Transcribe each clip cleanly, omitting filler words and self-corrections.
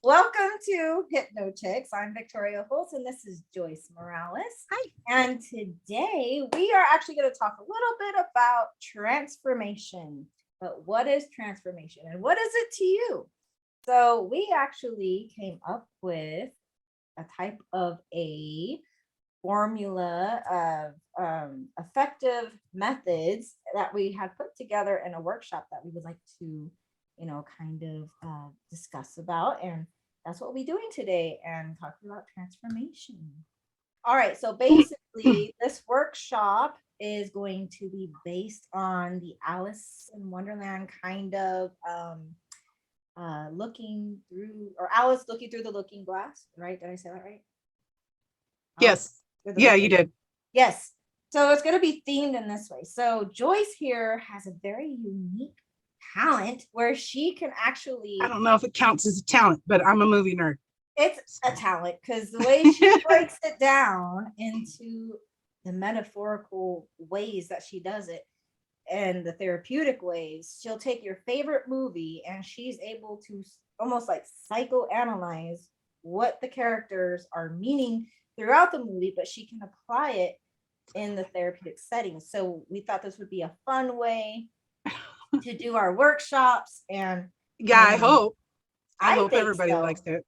Welcome to Hypnochix. I'm Victoria Holtz, and this is Joyce Morales. Hi. And today we are actually going to talk a little bit about transformation. But what is transformation and what is it to you? So we actually came up with a type of a formula of effective methods that we had put together in a workshop that we would like to, kind of discuss about. And that's what we're doing today and talking about transformation. All right. So basically, this workshop is going to be based on the Alice in Wonderland kind of looking through, or Alice looking through the looking glass, right? Did I say that right? Yes. Yeah, you did. Yes. So it's going to be themed in this way. So Joyce here has a very unique talent where she can actually, I don't know if it counts as a talent, but I'm a movie nerd. It's a talent because the way she breaks it down into the metaphorical ways that she does it and the therapeutic ways, she'll take your favorite movie and she's able to almost like psychoanalyze what the characters are meaning throughout the movie, but she can apply it in the therapeutic setting. So we thought this would be a fun way to do our workshops. And yeah, I hope everybody likes it.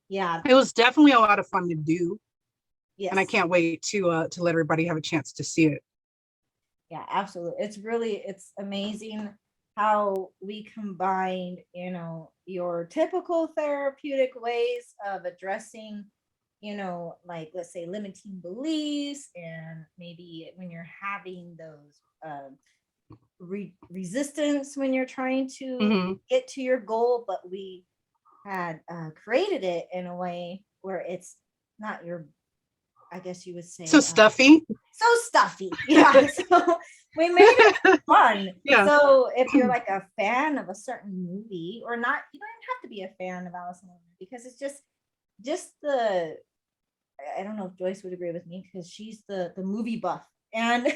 Yeah, it was definitely a lot of fun to do. Yes. And I can't wait to let everybody have a chance to see it. Yeah, absolutely. It's amazing how we combined, your typical therapeutic ways of addressing, like let's say limiting beliefs, and maybe when you're having those resistance when you're trying to get to your goal, but we had created it in a way where it's not your, I guess you would say, so stuffy. Yeah. So we made it fun. Yeah. So if you're like a fan of a certain movie or not, you don't even have to be a fan of Alice in Wonderland, because it's just the, I don't know if Joyce would agree with me because she's the movie buff. And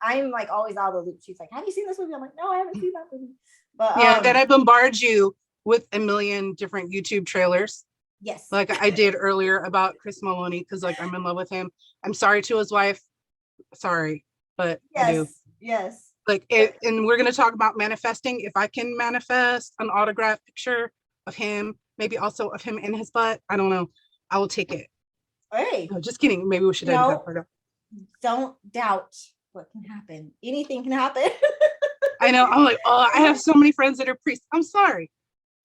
I'm like always out of the loop. She's like, have you seen this movie? I'm like, no, I haven't seen that movie. But yeah, then I bombard you with a million different YouTube trailers. Yes. Like I did earlier about Chris Maloney, because like I'm in love with him. I'm sorry to his wife. Sorry, but yes, I do. Yes. Like it, and we're going to talk about manifesting. If I can manifest an autographed picture of him, maybe also of him in his butt, I don't know, I will take it. Hey. No, just kidding. Maybe we should edit that part out. Don't doubt what can happen. Anything can happen. I know. I'm like, oh, I have so many friends that are priests. I'm sorry.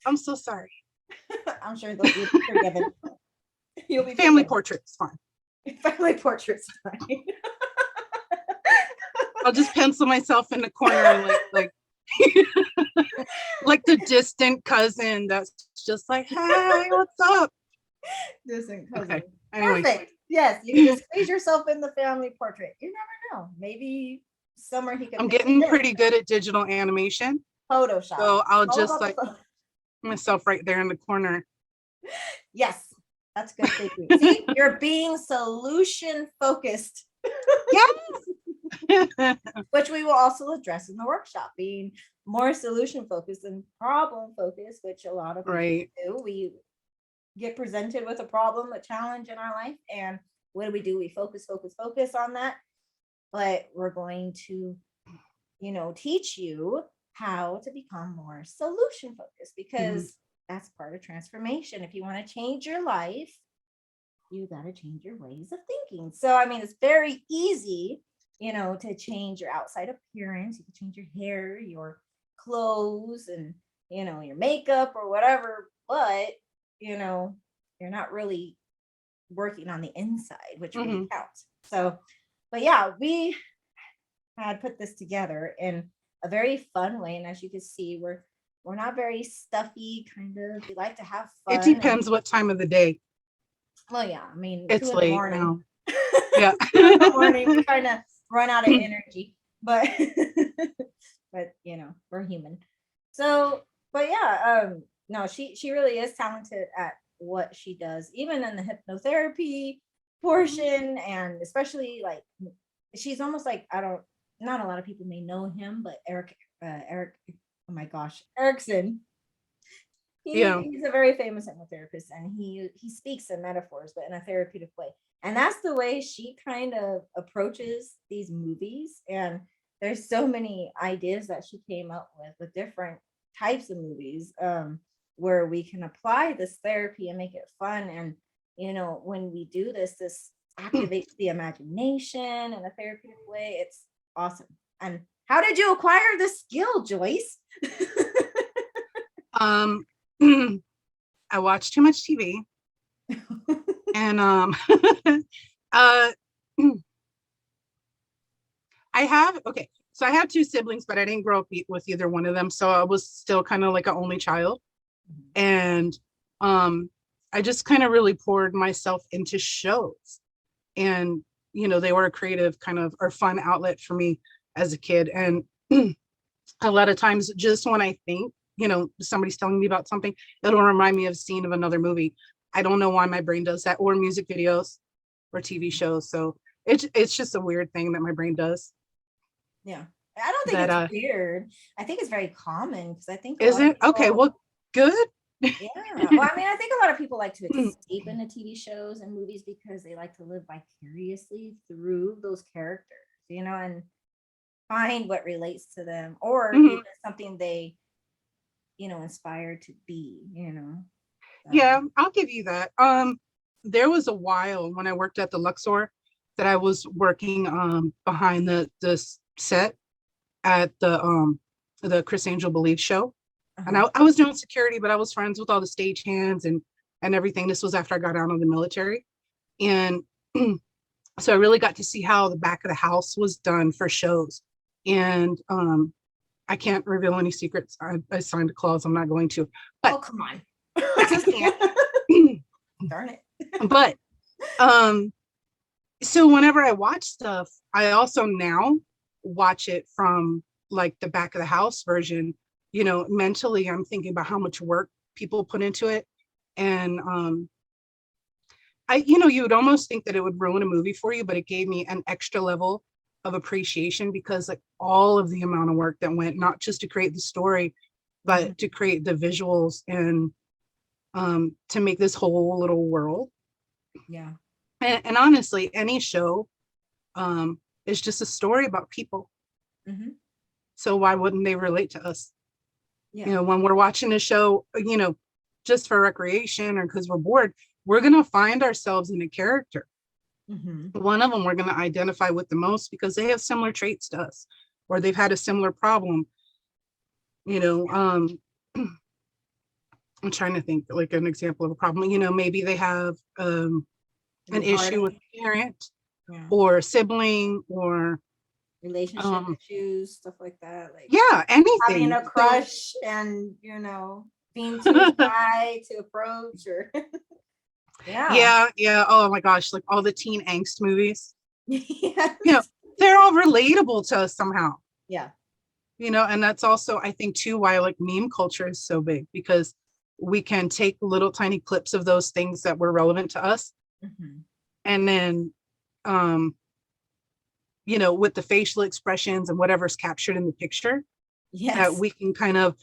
I'm so sorry. I'm sure they'll be forgiven. You'll be family portraits, fine. Family portraits, fine. I'll just pencil myself in the corner and like like the distant cousin that's just like, hey, what's up? Distant cousin. Okay. Anyway. Perfect. Yes, you can just squeeze yourself in the family portrait. You never know. Maybe somewhere he could. I'm getting pretty good at digital animation. Photoshop. So I'll just like myself right there in the corner. Yes, that's good thinking. See, you're being solution focused. Yes. Which we will also address in the workshop, being more solution focused than problem focused, which a lot of people do. We get presented with a problem, a challenge in our life, and what do? We focus on that. But we're going to, teach you how to become more solution focused, because that's part of transformation. If you want to change your life, you got to change your ways of thinking. So, I mean, it's very easy, to change your outside appearance. You can change your hair, your clothes, and, your makeup or whatever. But, you're not really working on the inside, which really counts. So, but yeah, we had put this together in a very fun way. And as you can see, we're not very stuffy, kind of. We like to have fun. It depends what time of the day. Well, yeah, I mean, it's late now. Yeah. 2 in the morning, we're trying to run out of energy, but we're human. So, but yeah, no, she really is talented at what she does, even in the hypnotherapy portion, and especially like she's almost like, not a lot of people may know him, but Eric, oh my gosh, Erickson. He's a very famous hypnotherapist, and he speaks in metaphors, but in a therapeutic way. And that's the way she kind of approaches these movies. And there's so many ideas that she came up with different types of movies, where we can apply this therapy and make it fun. And when we do this activates the imagination in a therapeutic way. It's awesome. And how did you acquire this skill, Joyce? I watch too much TV. And I have two siblings, but I didn't grow up with either one of them. So I was still kind of like an only child. And I just kind of really poured myself into shows. And, they were a creative kind of or fun outlet for me as a kid. And a lot of times just when I think, somebody's telling me about something, it'll remind me of a scene of another movie. I don't know why my brain does that, or music videos or TV shows. So it's just a weird thing that my brain does. Yeah. I don't think it's weird. I think it's very common, because I think is it? Okay, well, good. Yeah. Well, I mean, I think a lot of people like to escape into TV shows and movies because they like to live vicariously through those characters, and find what relates to them, or even something they, inspired to be, Yeah, I'll give you that. There was a while when I worked at the Luxor that I was working behind the set at the Chris Angel Believe show. And I was doing security, but I was friends with all the stagehands and everything. This was after I got out of the military. And so I really got to see how the back of the house was done for shows. And I can't reveal any secrets. I signed a clause. I'm not going to. But, oh, come on. I just can't. Darn it. But so whenever I watch stuff, I also now watch it from like the back of the house version. Mentally, I'm thinking about how much work people put into it. And you would almost think that it would ruin a movie for you, but it gave me an extra level of appreciation, because like all of the amount of work that went, not just to create the story, but to create the visuals and to make this whole little world. Yeah. And honestly, any show is just a story about people. So why wouldn't they relate to us? Yeah. When we're watching a show, just for recreation or because we're bored, we're going to find ourselves in a character. One of them we're going to identify with the most because they have similar traits to us, or they've had a similar problem. I'm trying to think like an example of a problem. Maybe they have an issue with a parent or sibling or relationship issues, stuff like that. Like anything. Having a crush and being too shy to approach, or yeah. Oh my gosh, like all the teen angst movies. Yes. They're all relatable to us somehow. Yeah. And that's also, I think too, why like meme culture is so big, because we can take little tiny clips of those things that were relevant to us. And then with the facial expressions and whatever's captured in the picture, that we can kind of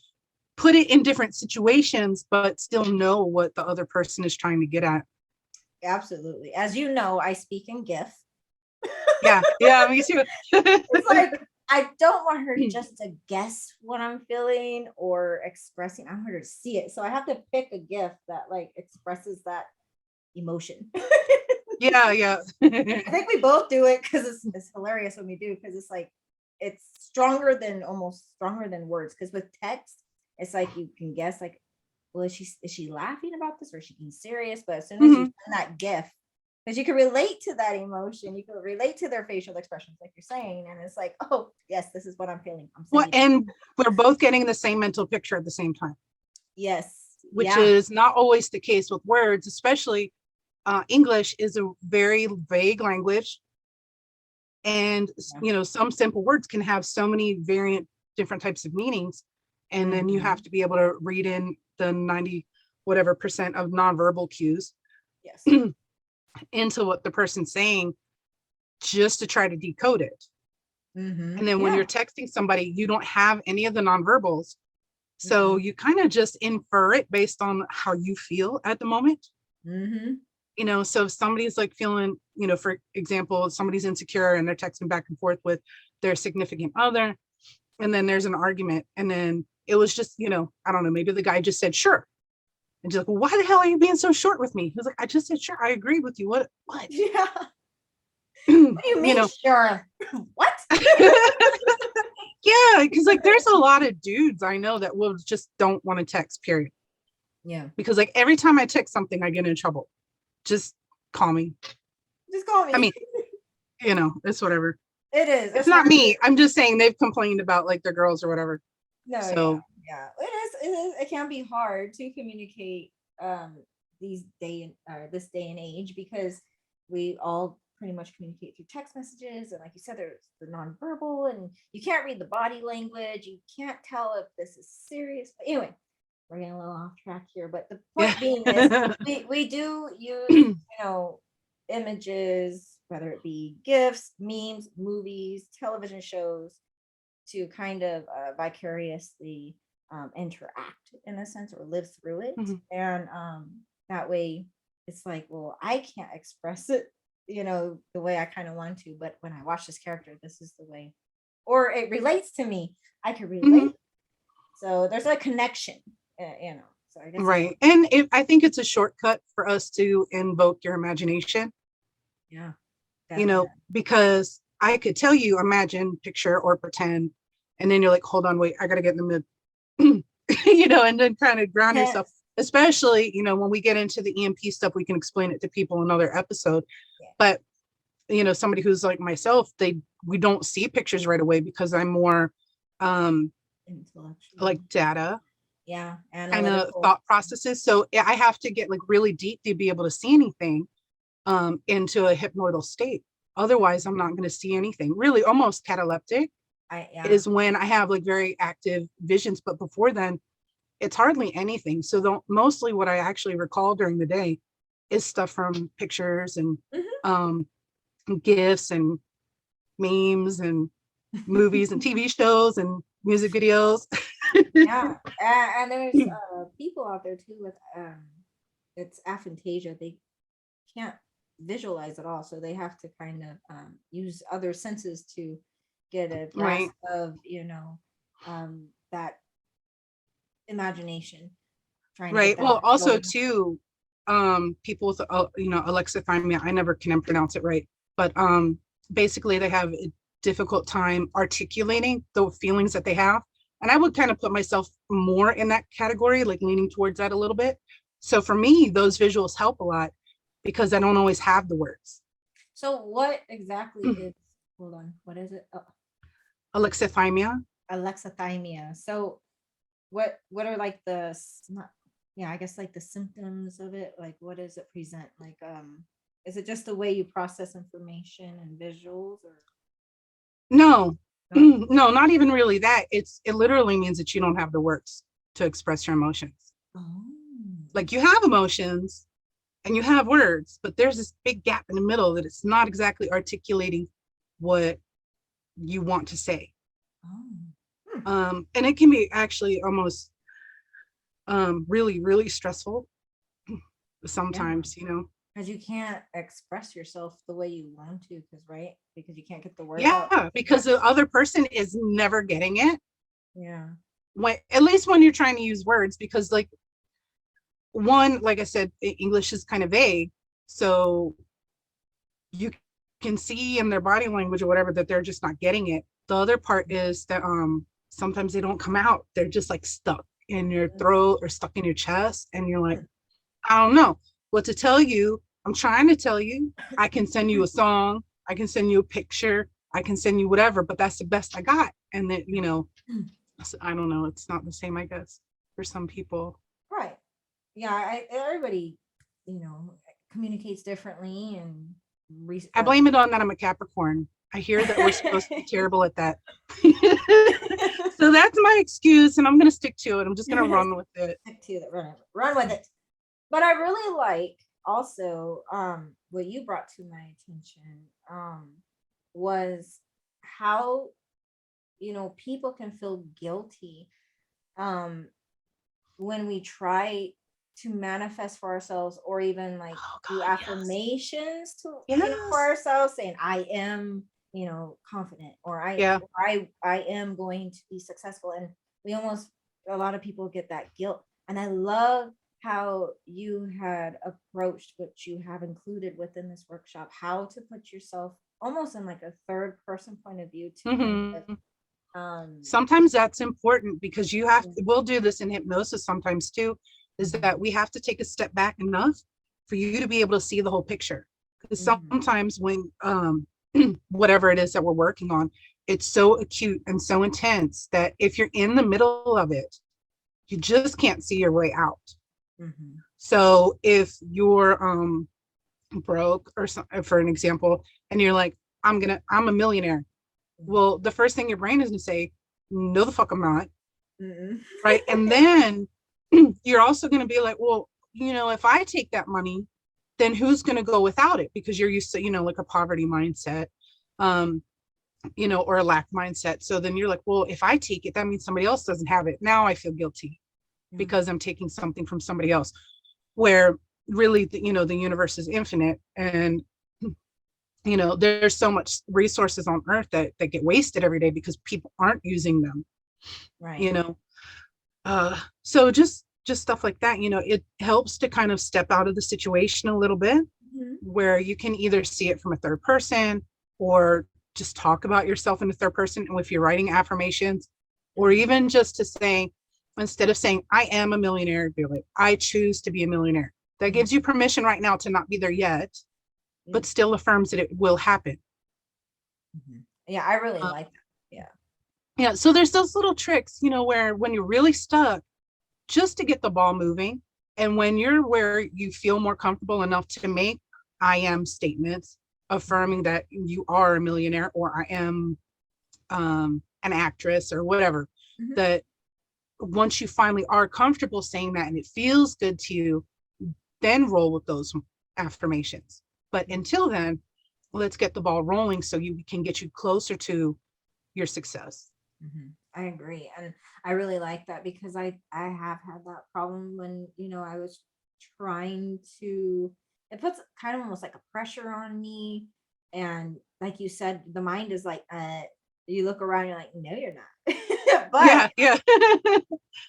put it in different situations, but still know what the other person is trying to get at. Absolutely. As you know, I speak in GIF. Yeah, me too. It's like, I don't want her just to guess what I'm feeling or expressing. I want her to see it. So I have to pick a GIF that like expresses that emotion. Yeah. I think we both do it because it's hilarious when we do, because it's like it's almost stronger than words. Because with text, it's like you can guess like, well, is she laughing about this, or is she being serious? But as soon as you send that GIF, because you can relate to that emotion, you can relate to their facial expressions, like you're saying, and it's like, oh yes, this is what I'm feeling. And we're both getting the same mental picture at the same time. Yes, which is not always the case with words, especially. English is a very vague language, and some simple words can have so many variant different types of meanings, and then you have to be able to read in the 90 whatever % of nonverbal cues into what the person's saying, just to try to decode it. And then when you're texting somebody, you don't have any of the nonverbals, So you kind of just infer it based on how you feel at the moment. You know, so if somebody's like feeling, you know, for example, somebody's insecure and they're texting back and forth with their significant other, and then there's an argument, and then it was just, you know, I don't know, maybe the guy just said, sure. And she's like, well, why the hell are you being so short with me? He was like, I just said, sure, I agree with you. What? Yeah. What do you mean, You know, sure? What? yeah, because like there's a lot of dudes I know that will just don't want to text, period. Yeah. Because like every time I text something, I get in trouble. Just call me. Just call me. I mean, you know, it's whatever. It is. It's not me. I'm just saying they've complained about like their girls or whatever. No, so yeah. It is. It can be hard to communicate this day and age, because we all pretty much communicate through text messages, and like you said, there's the nonverbal, and you can't read the body language. You can't tell if this is serious. But anyway, we're getting a little off track here. But the point being is, we do use, you know, images, whether it be GIFs, memes, movies, television shows, to kind of vicariously interact in a sense, or live through it. And that way it's like, well, I can't express it, you know, the way I kind of want to, but when I watch this character, this is the way, or it relates to me, I can relate. So there's a connection, you know. So I guess right. And I think it's a shortcut for us to invoke your imagination. Yeah. Definitely. You know, because I could tell you, imagine, picture, or pretend, and then you're like, hold on, wait, I gotta get in the mood. You know, and then kind of ground yourself, especially, you know, when we get into the EMP stuff, we can explain it to people in another episode. But you know, somebody who's like myself, we don't see pictures right away, because I'm more like data, and thought processes. So I have to get like really deep to be able to see anything into a hypnoidal state. Otherwise, I'm not going to see anything. Really, almost cataleptic is when I have like very active visions. But before then, it's hardly anything. So mostly what I actually recall during the day is stuff from pictures and GIFs and memes and movies and TV shows and music videos. Yeah, and there's people out there too with it's aphantasia. They can't visualize at all, so they have to kind of use other senses to get a grasp of, you know, that imagination. Right. Well, also too, people with you know, alexithymia, I never can pronounce it right, but basically they have a difficult time articulating the feelings that they have, and I would kind of put myself more in that category, like leaning towards that a little bit. So for me, those visuals help a lot, because I don't always have the words. So what exactly is, hold on, what is it? Alexithymia. Alexithymia. So what are like the, I guess like the symptoms of it? Like what does it present? Like is it just the way you process information and visuals, or? No, no, not even really that. It literally means that you don't have the words to express your emotions. Like you have emotions and you have words, but there's this big gap in the middle that it's not exactly articulating what you want to say. And it can be actually almost really, really stressful sometimes, you know. Because you can't express yourself the way you want to, because you can't get the words out. Yeah, because the other person is never getting it. Yeah. At least when you're trying to use words, because like one, like I said, English is kind of vague. So you can see in their body language or whatever that they're just not getting it. The other part is that sometimes they don't come out. They're just like stuck in your throat or stuck in your chest. And you're like, I don't know what to tell you. I'm trying to tell you. I can send you a song. I can send you a picture. I can send you whatever, but that's the best I got. And then, you know, I don't know. It's not the same, I guess, for some people. Right. Yeah. Everybody, you know, communicates differently, and I blame it on that I'm a Capricorn. I hear that we're supposed to be terrible at that. So that's my excuse, and I'm going to stick to it. I'm just going to run with it. Stick to it. Run with it. But I really like also what you brought to my attention was how, you know, people can feel guilty um when we try to manifest for ourselves, or even like Oh do God, yes. affirmations to, for Yes. ourselves, saying I am, confident, or Yeah. I am going to be successful. And we almost, a lot of people get that guilt. And I love how you had approached, what you have included within this workshop, how to put yourself almost in like a third person point of view to kind of Hmm. um Sometimes that's important because yeah. we'll do this in hypnosis sometimes too, is Mhm. that we have to take a step back enough for you to be able to see the whole picture. Because Mhm. sometimes when whatever it is that we're working on, it's so acute and so intense that if you're in the middle of it, you just can't see your way out. Mhm. So if you're broke or for an example, and you're like, I'm a millionaire. Mhm. Well, the first thing your brain is gonna say, no, the fuck I'm not. Mhm. Right. And then you're also gonna be like, well, if I take that money, then who's gonna go without it? Because you're used to, like a poverty mindset, um, or a lack mindset. So then you're like, well, if I take it, that means somebody else doesn't have it. Now I feel guilty Yeah. because I'm taking something from somebody else. Where really, the universe is infinite, and there's so much resources on earth that get wasted every day because people aren't using them, you Right. know so just stuff like that, it helps to kind of step out of the situation a little bit, Mhm. where you can either see it from a third person, or just talk about yourself in the third person. And if you're writing affirmations, or Mhm. even just to say, instead of saying I am a millionaire, be like, I choose to be a millionaire. That Mhm. gives you permission right now to not be there yet, Yeah. but still affirms that it will happen. Mhm. Yeah, I really uh, like that. Yeah. yeah, so there's those little tricks, where when you're really stuck, just to get the ball moving. And when you're where you feel more comfortable enough to make I am statements, affirming that you are a millionaire, or I am an actress, or whatever, Mhm. that once you finally are comfortable saying that and it feels good to you, then roll with those affirmations. But until then, let's get the ball rolling so you can get you closer to your success. Mhm. I agree. And I really like that, because I have had that problem when, I was trying to, it puts kind of almost like a pressure on me. And like you said, the mind is like, you look around, you're like, no, you're not. but Yeah, yeah.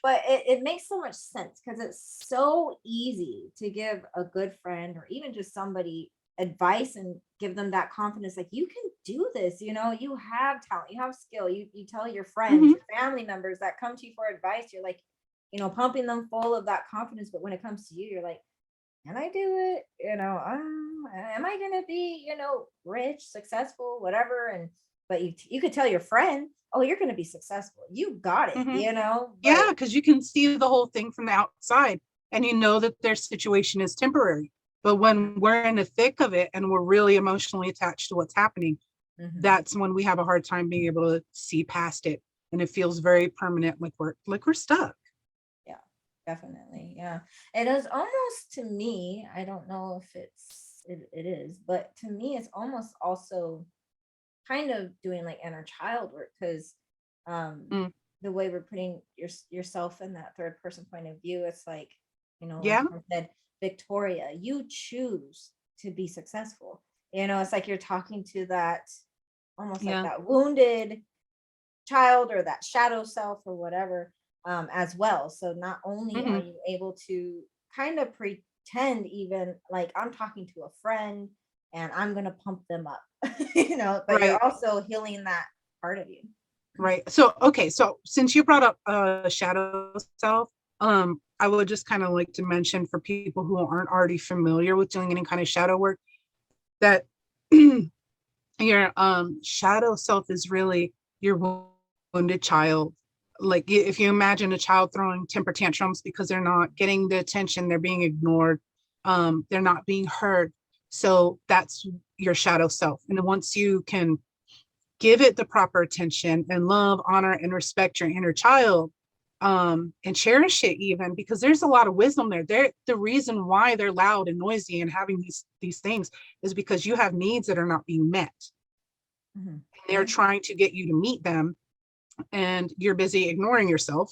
but it makes so much sense, because it's so easy to give a good friend, or even just somebody, advice, and give them that confidence, like, you can do this, you have talent, you have skill. You tell your friends, Hmm. your family members that come to you for advice, you're like, pumping them full of that confidence. But when it comes to you, you're like, can I do it? Am I gonna be, rich, successful, whatever? And but you could tell your friend, oh, you're gonna be successful. You got it, Hmm. but Yeah, because you can see the whole thing from the outside, and you know that their situation is temporary. But when we're in the thick of it and we're really emotionally attached to what's happening, Mhm. that's when we have a hard time being able to see past it. And it feels very permanent, like we're stuck. Yeah, definitely. Yeah. It is almost, to me, I don't know if it is, but to me it's almost also kind of doing like inner child work, because um Mm, the way we're putting yourself in that third person point of view, it's like, like yeah, I said, Victoria, you choose to be successful. It's like you're talking to that, almost like yeah. that wounded child, or that shadow self, or whatever, as well. So not only are Hmm. you able to kind of pretend, even like I'm talking to a friend and I'm going to pump them up, but you're Right, also healing that part of you. right. So, okay, so since you brought up shadow self, I would just kind of like to mention for people who aren't already familiar with doing any kind of shadow work, that your shadow self is really your wounded child. Like if you imagine a child throwing temper tantrums because they're not getting the attention, they're being ignored, they're not being heard. So that's your shadow self. And once you can give it the proper attention and love, honor, and respect your inner child, and cherish it, even because there's a lot of wisdom there. The reason why they're loud and noisy and having these things is because you have needs that are not being met. Mhm. They're trying to get you to meet them, and you're busy ignoring yourself,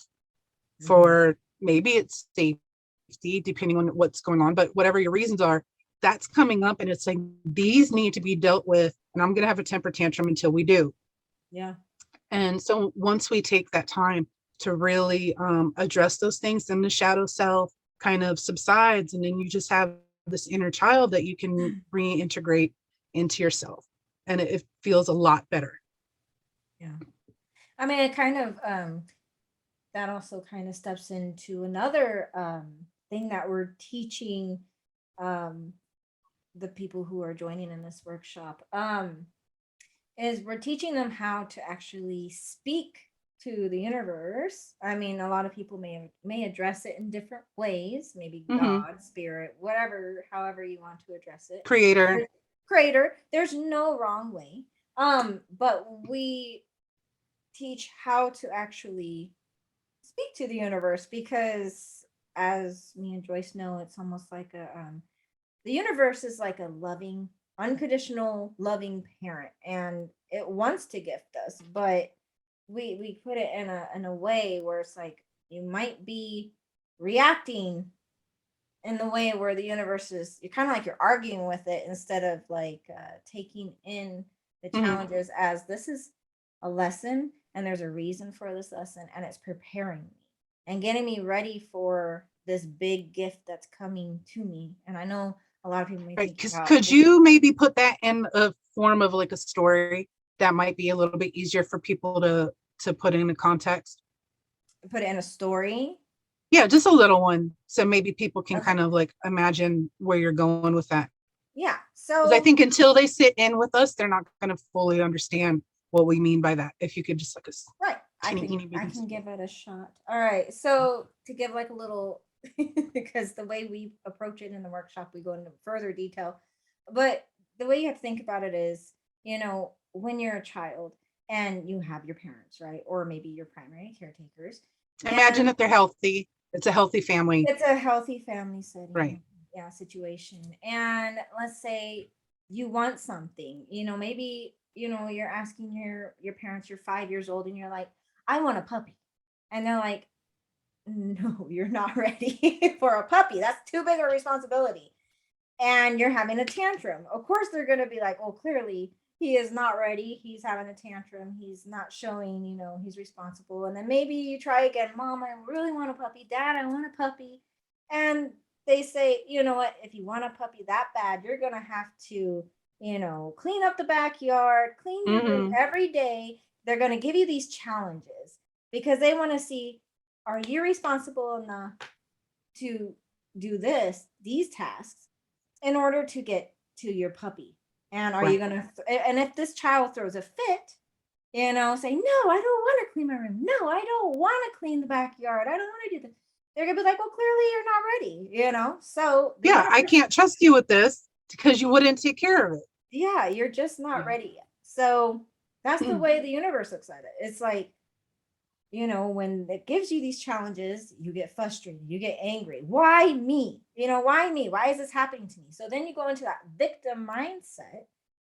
for maybe it's safety, depending on what's going on, but whatever your reasons are, that's coming up and it's like, these need to be dealt with. And I'm going to have a temper tantrum until we do. Yeah. And so once we take that time to really address those things, then the shadow self kind of subsides. And then you just have this inner child that you can reintegrate into yourself. And it feels a lot better. Yeah. I mean, it kind of, that also kind of steps into another thing that we're teaching the people who are joining in this workshop, is we're teaching them how to actually speak to the universe. I mean, a lot of people may address it in different ways, maybe God, spirit, whatever, however you want to address it. Creator. There's no wrong way. But we teach how to actually speak to the universe, because as me and Joyce know, it's almost like the universe is like a loving, unconditional loving parent, and it wants to gift us, but we put it in a way where it's like you might be reacting in the way where the universe is, you're kind of like you're arguing with it, instead of like taking in the challenges as this is a lesson, and there's a reason for this lesson, and it's preparing me and getting me ready for this big gift that's coming to me. And I know a lot of people may think about, could you maybe put that in a form of like a story that might be a little bit easier for people to put into context? Put it in a story? Yeah, just a little one, so maybe people can kind of like imagine where you're going with that. Yeah, so I think until they sit in with us, they're not going to fully understand what we mean by that. If you could just like right, I can give it a shot. All right, so to give like a little because the way we approach it in the workshop, we go into further detail, but the way you have to think about it is, when you're a child and you have your parents, right, or maybe your primary caretakers, imagine that they're healthy. It's a healthy family. It's a healthy family setting, right? Yeah, situation. And let's say you want something, maybe you're asking your parents, you're 5 years old, and you're like, I want a puppy, and they're like, no, you're not ready for a puppy. That's too big a responsibility. And you're having a tantrum. Of course, they're going to be like, well, clearly he is not ready. He's having a tantrum. He's not showing, he's responsible. And then maybe you try again, Mom, I really want a puppy. Dad, I want a puppy. And they say, you know what, if you want a puppy that bad, you're going to have to, clean up the backyard, clean your room every day. They're going to give you these challenges because they want to see, are you responsible enough to do these tasks in order to get to your puppy? And are you gonna? And if this child throws a fit, say, no, I don't want to clean my room. No, I don't want to clean the backyard. I don't want to do this. They're gonna be like, well, clearly you're not ready. So yeah, I can't trust you with this because you wouldn't take care of it. Yeah, you're just not ready yet. So that's the way the universe looks at it. It's like, when it gives you these challenges, you get frustrated, you get angry. Why me? Why me? Why is this happening to me? So then you go into that victim mindset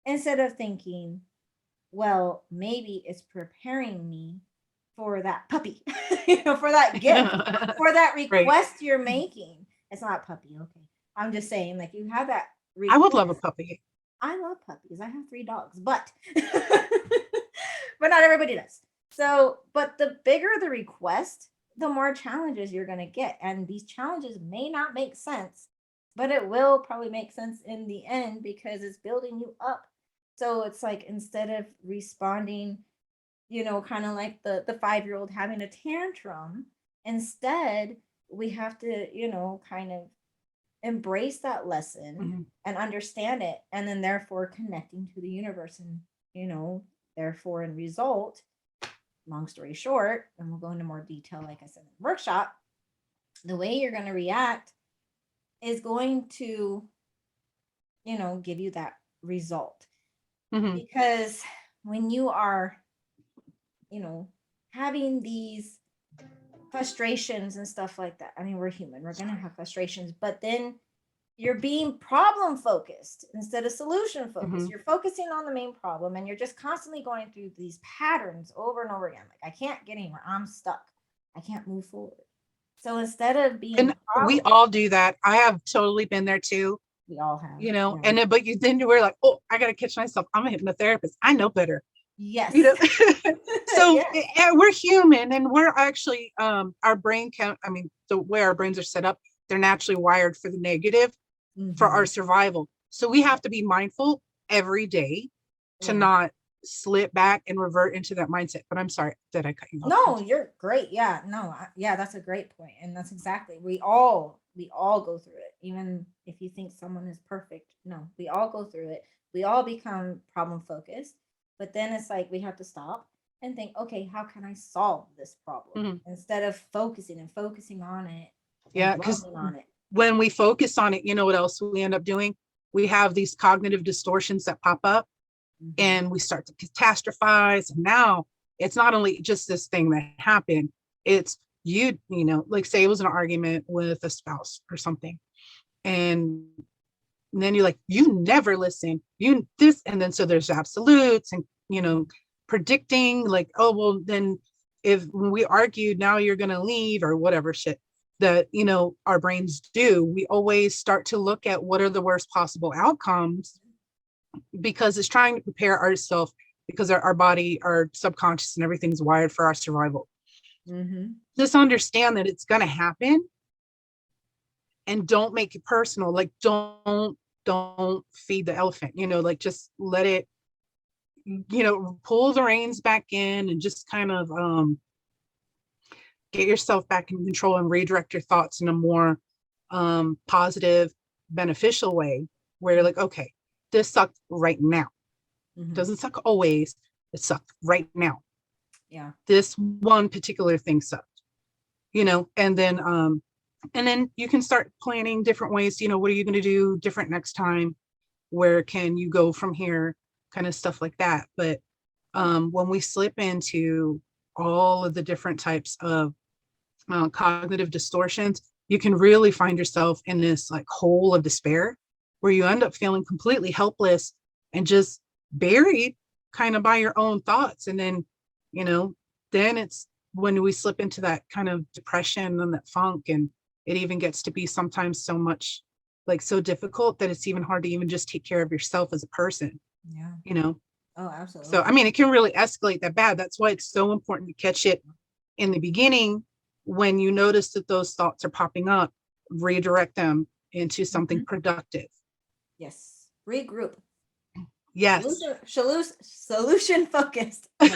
instead of thinking, well, maybe it's preparing me for that puppy, for that gift, for that request you're making. It's not puppy. Okay. I'm just saying, like, you have that request. I would love a puppy. I love puppies. I have 3 dogs, but not everybody does. So, but the bigger the request, the more challenges you're going to get. And these challenges may not make sense, but it will probably make sense in the end because it's building you up. So it's like, instead of responding, kind of like the 5-year-old having a tantrum, instead we have to, kind of embrace that lesson and understand it. And then therefore connecting to the universe and, therefore in result, long story short, and we'll go into more detail, like I said in the workshop, the way you're going to react is going to, give you that result. Because when you are, having these frustrations and stuff like that, I mean, we're human, we're going to have frustrations, but then you're being problem focused instead of solution focused. You're focusing on the main problem and you're just constantly going through these patterns over and over again. Like, I can't get anywhere. I'm stuck. I can't move forward. So instead of being And we all do that. I have totally been there too, we all have, and then, but then we're like, oh, I got to catch myself. I'm a hypnotherapist. I know better. yes. So yes. we're human, and we're actually, our brain count, I mean, the way our brains are set up, they're naturally wired for the negative, for our survival. So we have to be mindful every day to not slip back and revert into that mindset. But I'm sorry that I cut you off. No, you're great. Yeah, no, yeah, that's a great point, and that's exactly, we all go through it. Even if you think someone is perfect, no, we all go through it. We all become problem focused, but then it's like we have to stop and think, okay, how can I solve this problem instead of focusing on it? Yeah, because when we focus on it, you know what else we end up doing? We have these cognitive distortions that pop up, and we start to catastrophize. And now it's not only just this thing that happened, it's you know, like say it was an argument with a spouse or something. And then you're like, you never listen, you this, and then so there's absolutes and, you know, predicting like, oh, well, then if when we argued, now you're going to leave or whatever shit that, you know, our brains do. We always start to look at what are the worst possible outcomes because it's trying to prepare ourselves because our body, our subconscious and everything's wired for our survival. Just understand that it's going to happen and don't make it personal. Like don't feed the elephant, you know, like just let it, you know, pull the reins back in and just kind of get yourself back in control and redirect your thoughts in a more positive, beneficial way where you're like, okay, this sucked right now. Doesn't suck always, it sucked right now. Yeah. This one particular thing sucked, you know, and then you can start planning different ways, you know, what are you going to do different next time? Where can you go from here? Kind of stuff like that. But when we slip into all of the different types of cognitive distortions, you can really find yourself in this like hole of despair where you end up feeling completely helpless and just buried kind of by your own thoughts. And then, you know, then it's when we slip into that kind of depression and that funk, and it even gets to be sometimes so much like so difficult that it's even hard to even just take care of yourself as a person. Yeah. You know? Oh, absolutely. So, I mean, it can really escalate that bad. That's why it's so important to catch it in the beginning. When you notice that those thoughts are popping up, redirect them into something productive. Yes. Regroup. Yes. Solution focused. I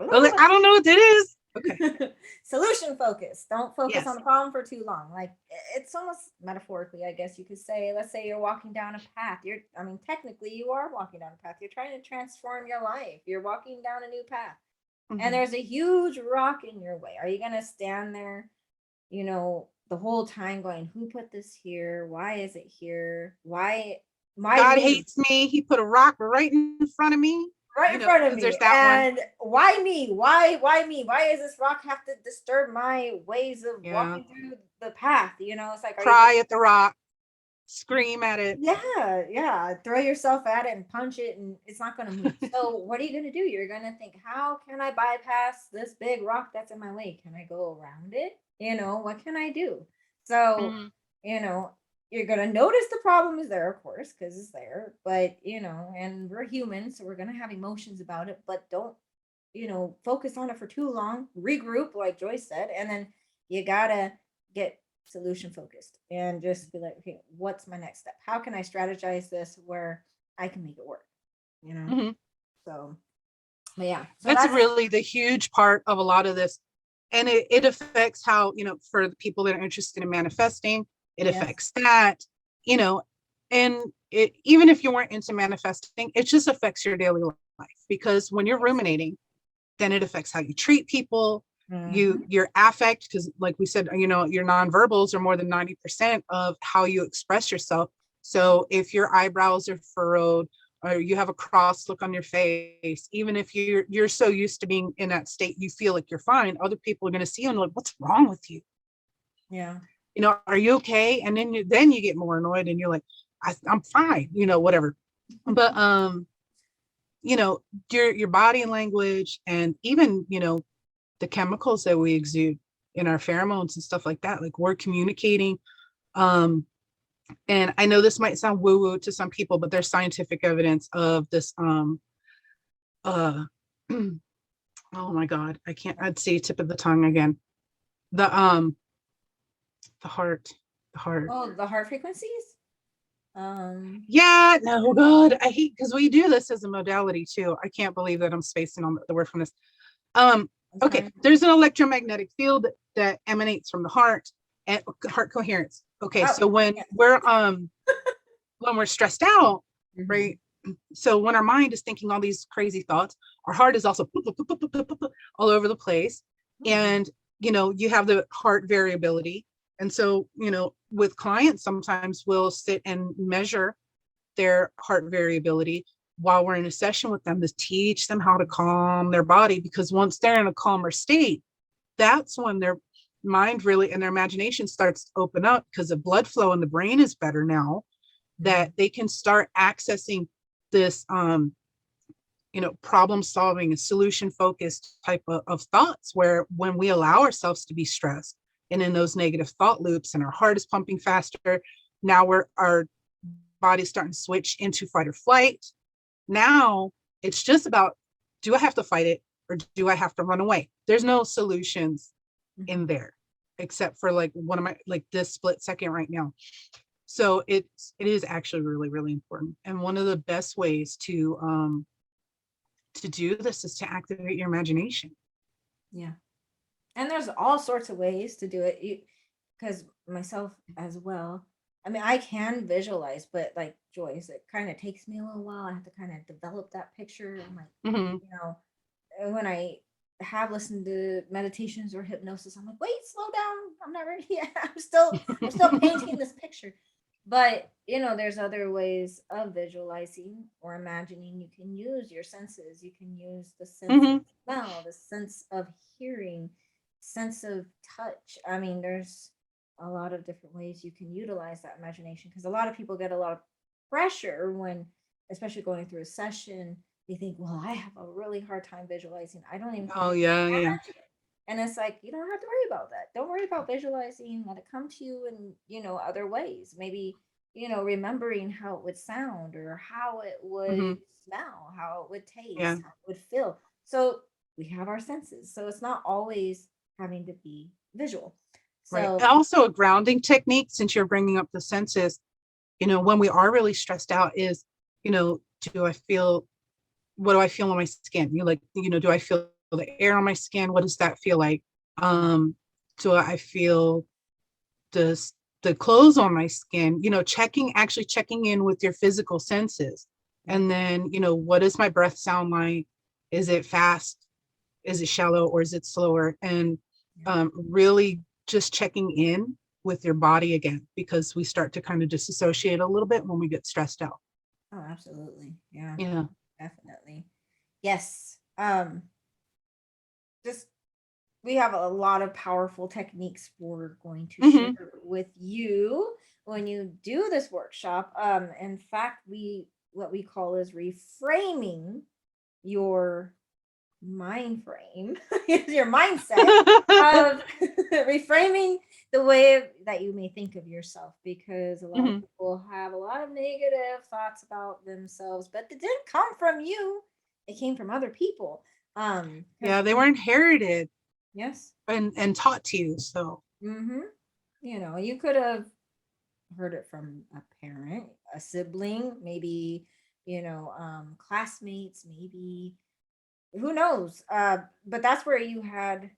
don't know what that is. Okay. Solution focused. Don't focus on the problem for too long. Like it's almost metaphorically, I guess you could say. Let's say you're walking down a path. Technically you are walking down a path. You're trying to transform your life. You're walking down a new path. And there's a huge rock in your way. Are you going to stand there, you know, the whole time going, who put this here? Why is it here? Why God hates me. He put a rock right in front of me. Right in front of me. And why me? Why me? Why does this rock have to disturb my ways of walking through the path? You know, it's like cry at the rock, scream at it. Yeah. Throw yourself at it and punch it, and it's not going to move. So what are you going to do? You're going to think, how can I bypass this big rock that's in my way? Can I go around it? You know, what can I do? So, you know, you're going to notice the problem is there, of course, because it's there. But, you know, and we're human, so we're going to have emotions about it. But don't, you know, focus on it for too long. Regroup, like Joyce said. And then you got to get solution focused and just be like, okay, what's my next step? How can I strategize this where I can make it work? You know? So, but yeah. So that's really the huge part of a lot of this. And it affects how, you know, for the people that are interested in manifesting, it affects that, you know, and it, even if you weren't into manifesting, it just affects your daily life, because when you're ruminating, then it affects how you treat people, your affect, because like we said, you know, your nonverbals are more than 90% of how you express yourself. So if your eyebrows are furrowed or you have a cross look on your face, even if you're so used to being in that state, you feel like you're fine, other people are going to see you and like, what's wrong with you? Yeah. You know, are you okay? And then you get more annoyed and you're like, I'm fine, you know, whatever. But, you know, your body language and even, you know, the chemicals that we exude in our pheromones and stuff like that. Like we're communicating. And I know this might sound woo-woo to some people, but there's scientific evidence of this. Oh my God, I'd say tip of the tongue again. The heart. Oh, the heart frequencies. Yeah, no, God, I hate, because we do this as a modality too. I can't believe that I'm spacing on the word from this. Okay, there's an electromagnetic field that emanates from the heart and heart coherence. Okay, so when we're stressed out, right? So when our mind is thinking all these crazy thoughts, our heart is also all over the place. And, you have the heart variability. And so, with clients, sometimes we'll sit and measure their heart variability while we're in a session with them to teach them how to calm their body. Because once they're in a calmer state, that's when their mind really and their imagination starts to open up, because the blood flow in the brain is better now, that they can start accessing this problem solving and solution focused type of thoughts, where when we allow ourselves to be stressed and in those negative thought loops and our heart is pumping faster, now our body's starting to switch into fight or flight. Now it's just about, do I have to fight it or do I have to run away? There's no solutions in there except for like this split second right now. So it is actually really, really important. And one of the best ways to do this is to activate your imagination. Yeah. And there's all sorts of ways to do it, because myself as well. I mean, I can visualize, but like Joyce, it kind of takes me a little while. I have to kind of develop that picture. I'm like, when I have listened to meditations or hypnosis, I'm like, wait, slow down. I'm not ready yet. I'm still painting this picture. But there's other ways of visualizing or imagining. You can use your senses. You can use the sense of smell, the sense of hearing, sense of touch. I mean, there's a lot of different ways you can utilize that imagination, because a lot of people get a lot of pressure when, especially going through a session, they think, well, I have a really hard time visualizing. I don't even yeah. And it's like, you don't have to worry about that. Don't worry about visualizing. Let it come to you in, other ways. Maybe, remembering how it would sound or how it would smell, how it would taste, how it would feel. So we have our senses. So it's not always having to be visual. So, right. And also a grounding technique, since you're bringing up the senses, when we are really stressed out is, what do I feel on my skin? Do I feel the air on my skin? What does that feel like? Do I feel the clothes on my skin? Actually checking in with your physical senses. And then, what does my breath sound like? Is it fast? Is it shallow, or is it slower? And really just checking in with your body again, because we start to kind of disassociate a little bit when we get stressed out. Oh, absolutely. Yeah. Yeah. Definitely. Yes. Just we have a lot of powerful techniques we're going to share with you when you do this workshop. In fact, what we call is reframing your mind frame, your mindset of reframing the way that you may think of yourself, because a lot of people have a lot of negative thoughts about themselves, but it didn't come from you. It came from other people. Yeah, they were inherited. Yes. And taught to you. So you could have heard it from a parent, a sibling, maybe, classmates, maybe, who knows? But that's where you had,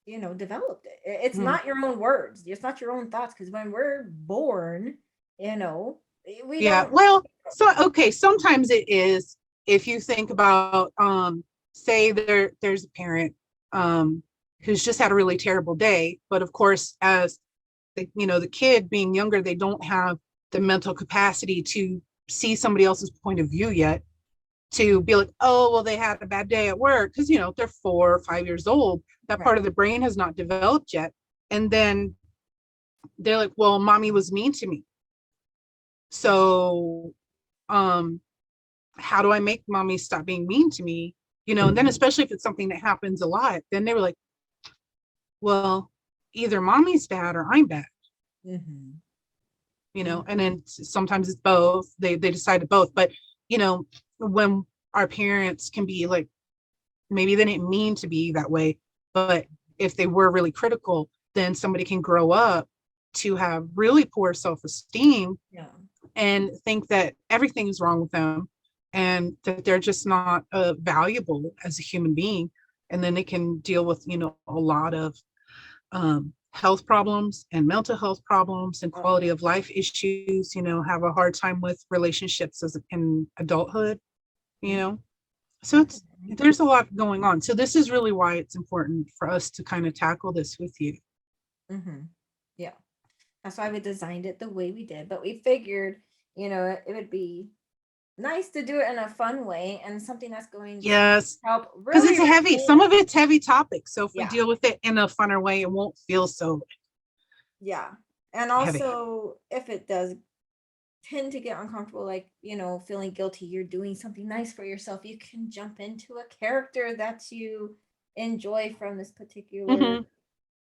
developed it. It's not your own words. It's not your own thoughts. Because when we're born, we don't. Well, sometimes it is. If you think about, say there's a parent who's just had a really terrible day, but of course, as the kid being younger, they don't have the mental capacity to see somebody else's point of view yet, to be like, oh, well, they had a bad day at work, because they're 4 or 5 years old. That part of the brain has not developed yet. And then they're like, well, mommy was mean to me, so how do I make mommy stop being mean to me? And then especially if it's something that happens a lot, then they were like, well, either mommy's bad or I'm bad, Mm-hmm. and then sometimes it's both. They decided both, but when our parents can be like, maybe they didn't mean to be that way, but if they were really critical, then somebody can grow up to have really poor self-esteem and think that everything is wrong with them and that they're just not valuable as a human being. And then they can deal with, a lot of health problems and mental health problems and quality of life issues, have a hard time with relationships in adulthood, So there's a lot going on. So this is really why it's important for us to kind of tackle this with you. Yeah. That's why we designed it the way we did. But we figured, it would be nice to do it in a fun way and something that's going to help. Because it's a heavy, some of it's heavy topic. So if we deal with it in a funner way, it won't feel so. Yeah. And also, if it does tend to get uncomfortable, like, feeling guilty, you're doing something nice for yourself, you can jump into a character that you enjoy from this particular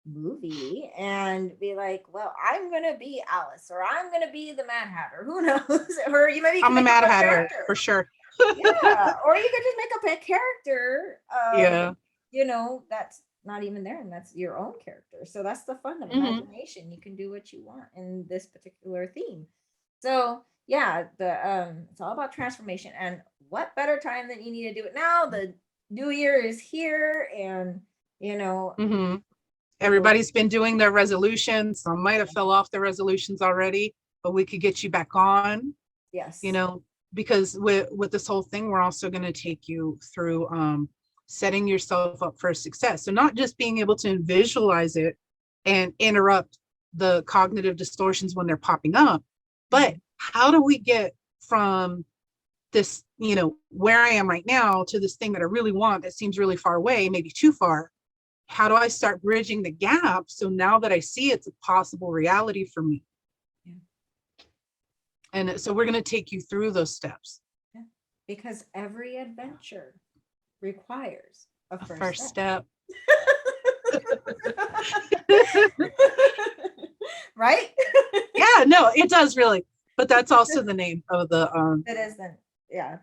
movie and be like, well, I'm gonna be Alice, or I'm gonna be the Mad Hatter, who knows? Or you maybe I'm the Mad Hatter for sure. Yeah, or you could just make up a character that's not even there, and that's your own character. So that's the fun of imagination. You can do what you want in this particular theme. So yeah, it's all about transformation, and what better time than you need to do it now? The new year is here, and everybody's been doing their resolutions. Some might have fell off their resolutions already, but we could get you back on. Yes. Because with this whole thing, we're also going to take you through setting yourself up for success. So not just being able to visualize it and interrupt the cognitive distortions when they're popping up, but how do we get from this, where I am right now to this thing that I really want that seems really far away, maybe too far? How do I start bridging the gap so now that I see it's a possible reality for me? And so we're going to take you through those steps. Yeah. Because every adventure requires a first step. Right? Yeah, no, it does really. But that's also the name of the it is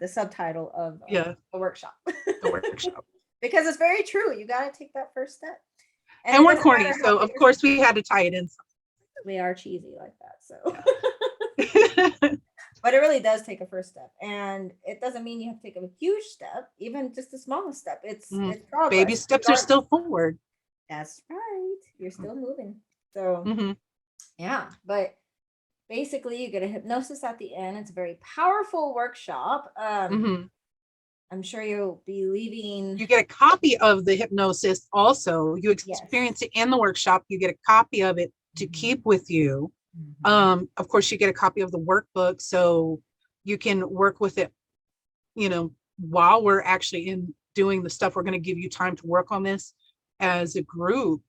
the subtitle of the workshop. The workshop. Because it's very true. You got to take that first step. And we're corny, so of course we had to tie it in. We are cheesy like that, so. But it really does take a first step, and it doesn't mean you have to take a huge step, even just the smallest step. It's progress. Baby steps are still forward. That's right. You're still moving. So yeah, but basically you get a hypnosis at the end. It's a very powerful workshop. I'm sure you'll be leaving. You get a copy of the hypnosis also. You experience it in the workshop. You get a copy of it to keep with you. Of course, you get a copy of the workbook, so you can work with it, while we're actually doing the stuff. We're going to give you time to work on this as a group.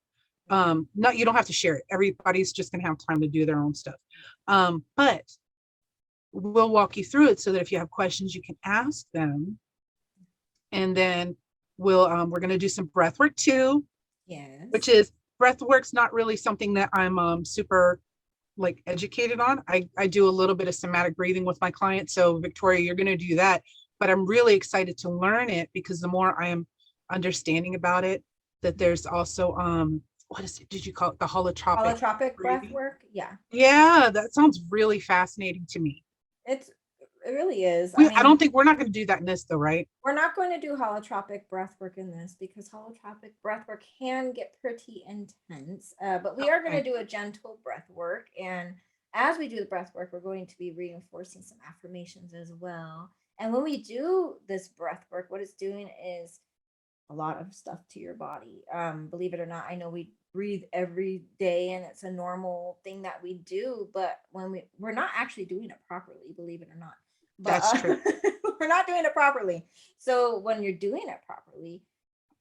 You don't have to share it. Everybody's just going to have time to do their own stuff. But we'll walk you through it so that if you have questions, you can ask them. And then we're going to do some breath work too. Yes. Which is, breath work's not really something that I'm super educated on. I do a little bit of somatic breathing with my clients. So Victoria, you're going to do that, but I'm really excited to learn it because the more I am understanding about it, that there's also, what is it? Did you call it the holotropic breath work? Yeah. Yeah. That sounds really fascinating to me. It really is. I don't think we're not going to do that in this though, right? We're not going to do holotropic breath work in this because holotropic breath work can get pretty intense. But we are going to do a gentle breath work. And as we do the breath work, we're going to be reinforcing some affirmations as well. And when we do this breath work, what it's doing is a lot of stuff to your body. Believe it or not, I know we breathe every day and it's a normal thing that we do, but when we're not actually doing it properly, believe it or not. But, that's true. We're not doing it properly. So when you're doing it properly,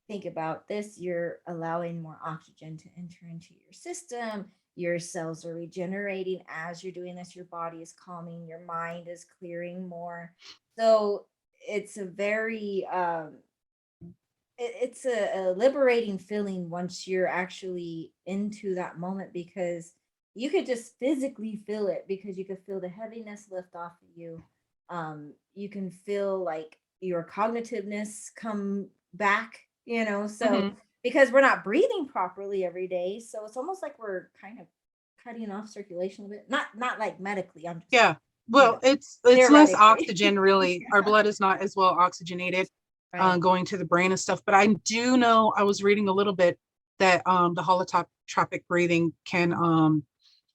think about this. You're allowing more oxygen to enter into your system. Your cells are regenerating as you're doing this. Your body is calming. Your mind is clearing more. So it's a very it's a liberating feeling once you're actually into that moment, because you could just physically feel it, because you could feel the heaviness lift off of you. You can feel like your cognitiveness come back, so Mhm. because we're not breathing properly every day, so it's almost like we're kind of cutting off circulation a bit. Not like medically, I'm just, Yeah. Well, it's less theoretically. oxygen, really. Our Yeah, blood is not as well oxygenated right. going to the brain and stuff. But I do know, I was reading a little bit that the holotropic breathing can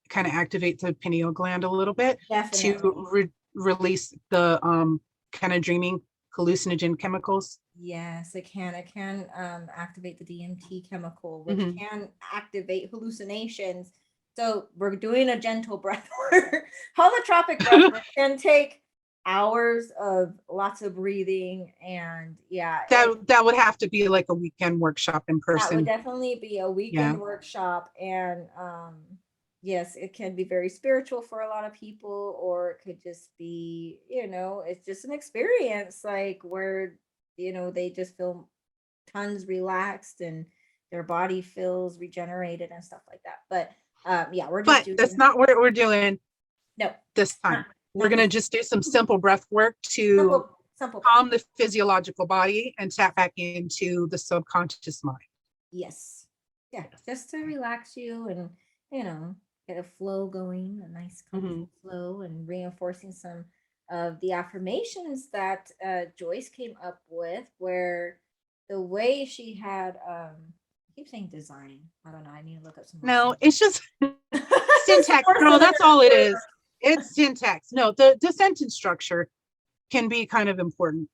kind of activate the pineal gland a little bit to Definitely. release the kind of dreaming hallucinogen chemicals. Yes, it can. It can activate the DMT chemical, which Hmm. can activate hallucinations. So we're doing a gentle breath work. Holotropic breath work can take hours of lots of breathing, and yeah, That would have to be like a weekend workshop in that would person. definitely be a Yeah. weekend workshop. And yes, it can be very spiritual for a lot of people, or it could just be, it's just an experience, like where, they just feel tons relaxed, and their body feels regenerated and stuff like that. But yeah, we're just But that's doing, not what we're doing no, this not time. We're not going to this just do some simple breath work to simple breath. calm the physiological body and tap back into the subconscious mind. Yes. Yeah, just to relax you, and you know get a flow going, a nice Mm-hmm. comfortable flow, and reinforcing some of the affirmations that Joyce came up with, where the way she had, I keep saying design, I don't know, I need to look up some more No, stuff. it's just Some syntax, more girl. That's all it synonyms. is. It's syntax. No, the sentence structure can be kind of important.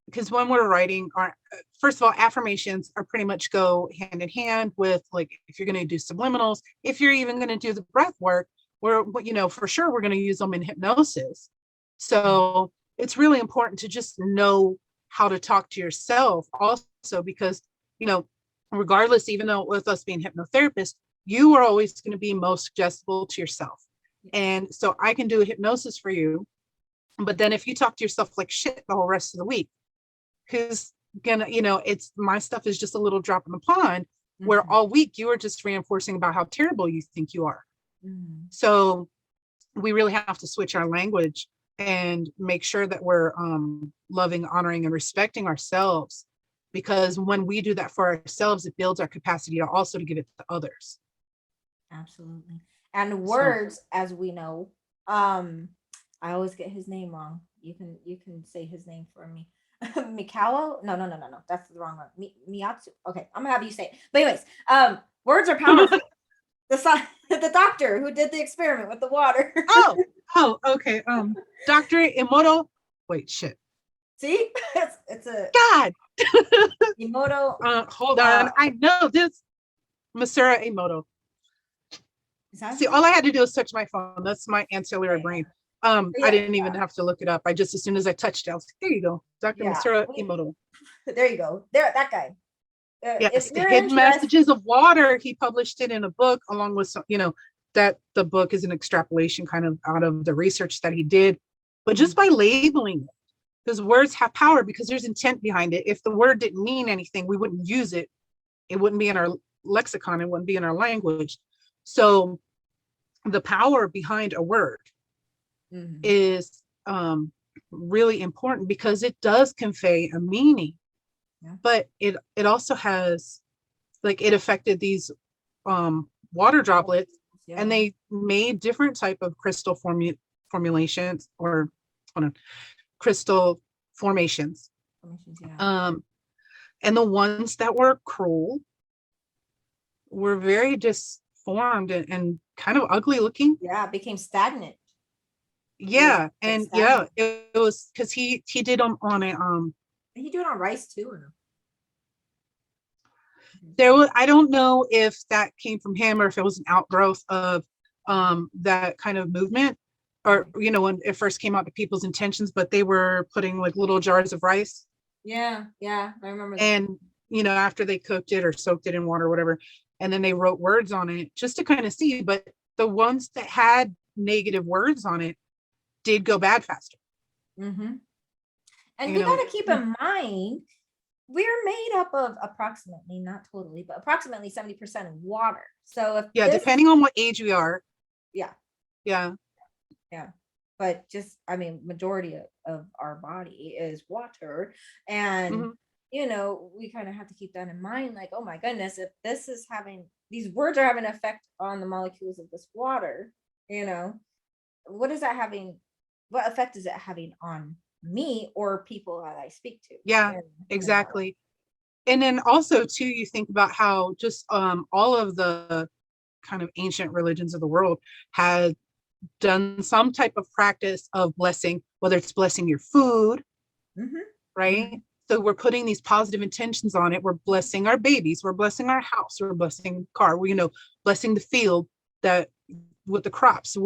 Because when we're writing, our first of all, affirmations are pretty much go hand in hand with, like, if you're going to do subliminals, if you're even going to do the breath work, we're, for sure we're going to use them in hypnosis. So it's really important to just know how to talk to yourself also, because you know regardless, even though with us being hypnotherapists, you are always going to be most suggestible to yourself. Yes. And so I can do a hypnosis for you, but then if you talk to yourself like shit the whole rest of the week, who's gonna, it's, my stuff is just a little drop in the pond, where Mhm. all week you are just reinforcing about how terrible you think you are. Mhm. So we really have to switch our language and make sure that we're loving, honoring, and respecting ourselves, because when we do that for ourselves, it builds our capacity to also to give it to others. Absolutely. And So words, as we know, um, I always get his name wrong. You can say his name for me. Mikawa? No, no, no, no, no. That's the wrong one. Miyatsu. Okay, I'm gonna have you say it. But anyways, words are powerful. The doctor who did the experiment with the water. oh, okay, Dr. Emoto, wait, shit, See, it's a God. Emoto. Hold on, I know this. Masura Emoto. Is that his See, name? all I had to do was touch my phone. That's my ancillary Yeah, brain. I yeah, didn't even have to look it up. I just, as soon as I touched it, I was like, there you go, Dr. yeah. Masura Emoto. There you go. There, that guy. If Yes, the you're hidden interested, messages of water. He published it in a book, along with some, that the book is an extrapolation kind of out of the research that he did. But just by labeling it, because words have power, because there's intent behind it. If the word didn't mean anything, we wouldn't use it. It wouldn't be in our lexicon. It wouldn't be in our language. So the power behind a word Mhm. is really important, because it does convey a meaning, Yeah. but it also has, like, it affected these water droplets, and Yeah. they made different type of crystal formulations, or hold on, crystal formations, Formations, yeah. um and the ones that were cruel were very disformed and kind of ugly looking. Yeah, it became stagnant. It was Yeah, like and yeah, stagnant. it was because he did them on a And he do it on rice too, or no? there was, I don't know if that came from him or if it was an outgrowth of that kind of movement, or when it first came out to people's intentions, but they were putting like little jars of rice, Yeah, yeah, I remember that. and after they cooked it or soaked it in water or whatever, and then they wrote words on it just to kind of see. But the ones that had negative words on it did go bad faster. Hmm. And you we got know to keep in mind, we're made up of approximately, not totally, but approximately 70% of water. So if Yeah, this, depending on what age we are. yeah, Yeah. yeah. But just, I mean, majority of our body is water. And, Hmm. we kind of have to keep that in mind. Like, oh my goodness, if this is having, these words are having an effect on the molecules of this water, what is that having? What effect is it having on me or people that I speak to? Yeah, In that way. exactly. And then also too, you think about how just all of the kind of ancient religions of the world had done some type of practice of blessing, whether it's blessing your food, Mm-hmm. right? Mm-hmm. So we're putting these positive intentions on it. We're blessing our babies, we're blessing our house, we're blessing the car, blessing the field that with the crops.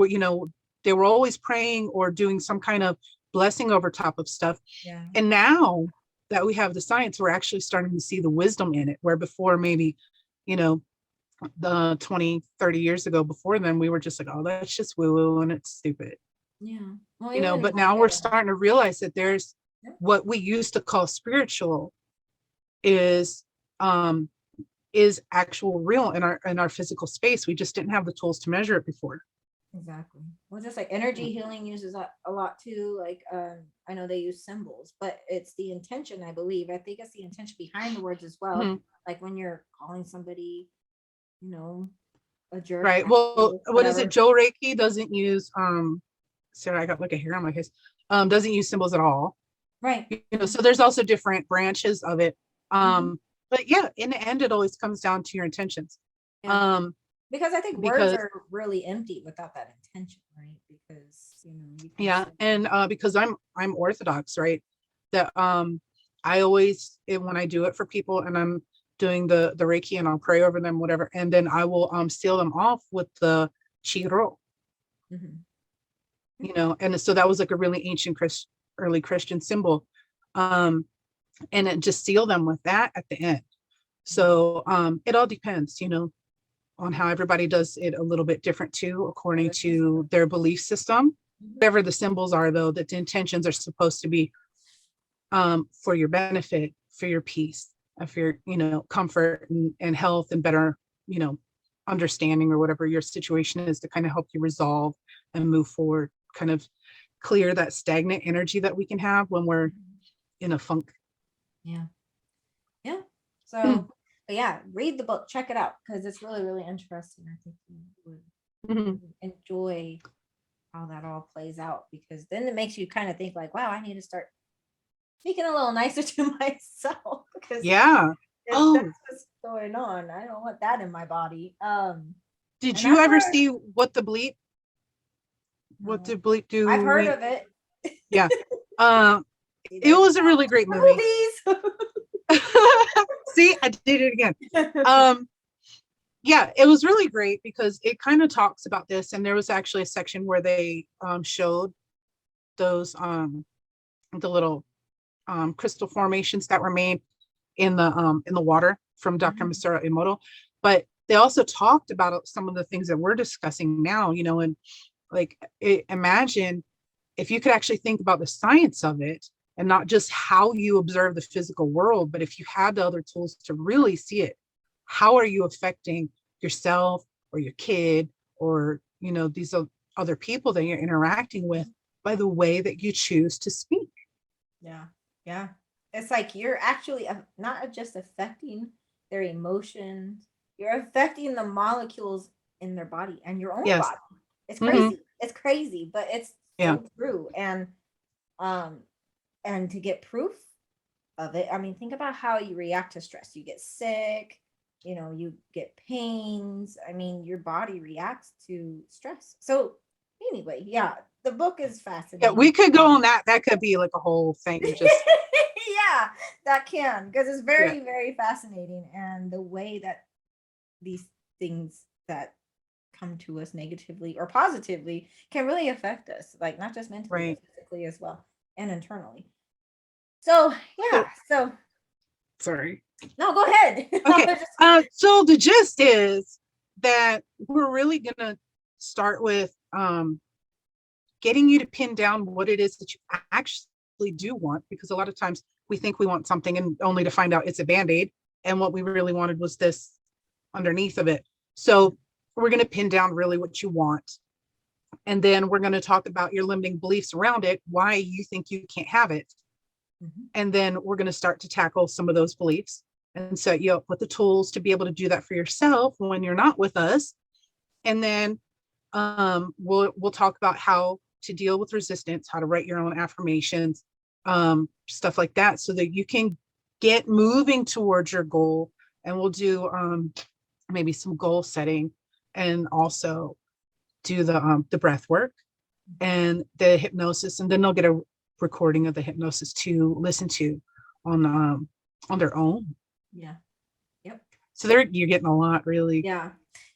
They were always praying or doing some kind of blessing over top of stuff. Yeah. And now that we have the science, we're actually starting to see the wisdom in it, where before maybe, you know, the 20-30 years ago before then, we were just like, oh, that's just woo woo and it's stupid. Yeah. Well, even But like, now we're starting to realize that there's yeah, what we used to call spiritual is um is actual real in our physical space. We just didn't have the tools to measure it before. exactly. Well, just like energy healing uses a lot too. Like, I know they use symbols, but it's the intention, I believe. I think it's the intention behind the words as well. Mhm. Like when you're calling somebody, you know, a jerk, Right. Well, what is it? whatever. Joe Reiki doesn't use Sarah, I got like a hair on my face. Doesn't use symbols at all. Right. So there's also different branches of it. Mm-hmm. But yeah, in the end, it always comes down to your intentions. Yeah. Um, Because I think words because are really empty without that intention, right? Because you can yeah, say, and because I'm Orthodox, right? That I always when I do it for people and I'm doing the Reiki and I'll pray over them, whatever, and then I will seal them off with the Chiro, mm-hmm. and so that was like a really ancient early Christian symbol. And it just seal them with that at the end. So it all depends, on how everybody does it a little bit different too, according to their belief system. Mm-hmm. Whatever the symbols are, though, that the intentions are supposed to be for your benefit, for your peace, for your, comfort and health and better, understanding or whatever your situation is to kind of help you resolve and move forward, kind of clear that stagnant energy that we can have when we're in a funk. Yeah. Yeah. So, but yeah, read the book, check it out because it's really, really interesting. I think you would Mm-hmm. really enjoy how that all plays out because then it makes you kind of think like, wow, I need to start speaking a little nicer to myself because Yeah. if that's Oh, what's going on, I don't want that in my body. did And you that's ever where see what the bleep I've do heard we? of it. Yeah. Uh, it was a really great movie. Movies. See, I did it again. Yeah, it was really great because it kind of talks about this, and there was actually a section where they showed those the little crystal formations that were made in the water from Dr. Mhm. Masaru Emoto. But they also talked about some of the things that we're discussing now, and like imagine if you could actually think about the science of it and not just how you observe the physical world, but if you had the other tools to really see it, how are you affecting yourself or your kid or, these other people that you're interacting with by the way that you choose to speak? Yeah. Yeah. It's like you're actually not just affecting their emotions, you're affecting the molecules in their body and your own Yes. body. It's Mm-hmm. crazy. It's crazy, but it's Yeah. so true. Um and to get proof of it, I mean, think about how you react to stress. You get sick, you get pains. I mean, your body reacts to stress. So anyway, yeah, the book is Yeah, fascinating. we could go on that. That could be like a whole thing. Just Yeah, that can because it's yeah. very, very fascinating, and the way that these things that come to us negatively or positively can really affect us, like not just mentally Right. but physically as well and internally. So So yeah, so sorry. no, go ahead. Okay. So the gist is that we're really gonna start with getting you to pin down what it is that you actually do want, because a lot of times we think we want something and only to find out it's a Band-Aid. And what we really wanted was this underneath of it. So we're going to pin down really what you want. And then we're going to talk about your limiting beliefs around it, why you think you can't have it. And then we're going to start to tackle some of those beliefs and set you up with the tools to be able to do that for yourself when you're not with us. And then we'll talk about how to deal with resistance, how to write your own affirmations, stuff like that, so that you can get moving towards your goal. And we'll do maybe some goal setting, and also do the breath work and the hypnosis. And then they'll get a recording of the hypnosis to listen to on their own. Yeah. Yep. So you're getting a lot, really. Yeah.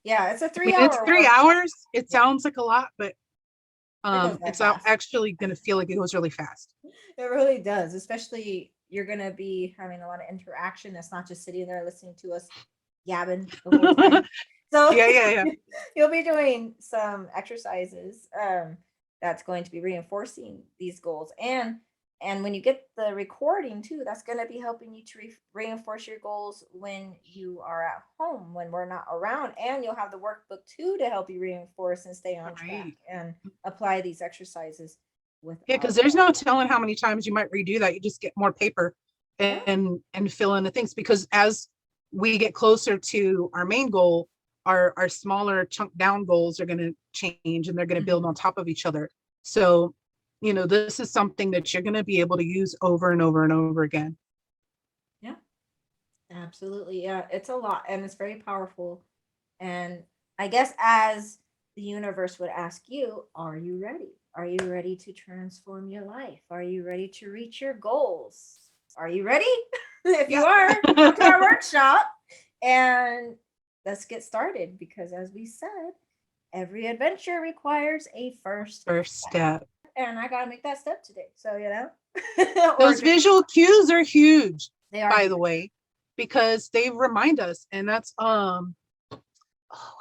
Yeah. It's a 3 hour. It's 3 hours. It sounds like a lot, but it's fast. actually going to feel like it goes really fast. It really does. Especially you're going to be having a lot of interaction. It's not just sitting there listening to us yabbing the whole time. So yeah. You'll be doing some exercises that's going to be reinforcing these goals. And when you get the recording too, that's going to be helping you to reinforce your goals when you are at home, when we're not around. And you'll have the workbook too to help you reinforce and stay on track and apply these exercises. Because there's no telling how many times you might redo that. You just get more paper and fill in the things, because as we get closer to our main goal, our smaller chunk down goals are going to change, and they're going to build on top of each other. So, this is something that you're going to be able to use over and over and over again. Yeah, absolutely. Yeah, it's a lot, and it's very powerful. And I guess as the universe would ask you, are you ready? Are you ready to transform your life? Are you ready to reach your goals? Are you ready? If you are, come to our workshop and let's get started, because as we said, every adventure requires a first step. And I got to make that step today. So, those visual cues are huge, they are, by the way, because they remind us. And that's,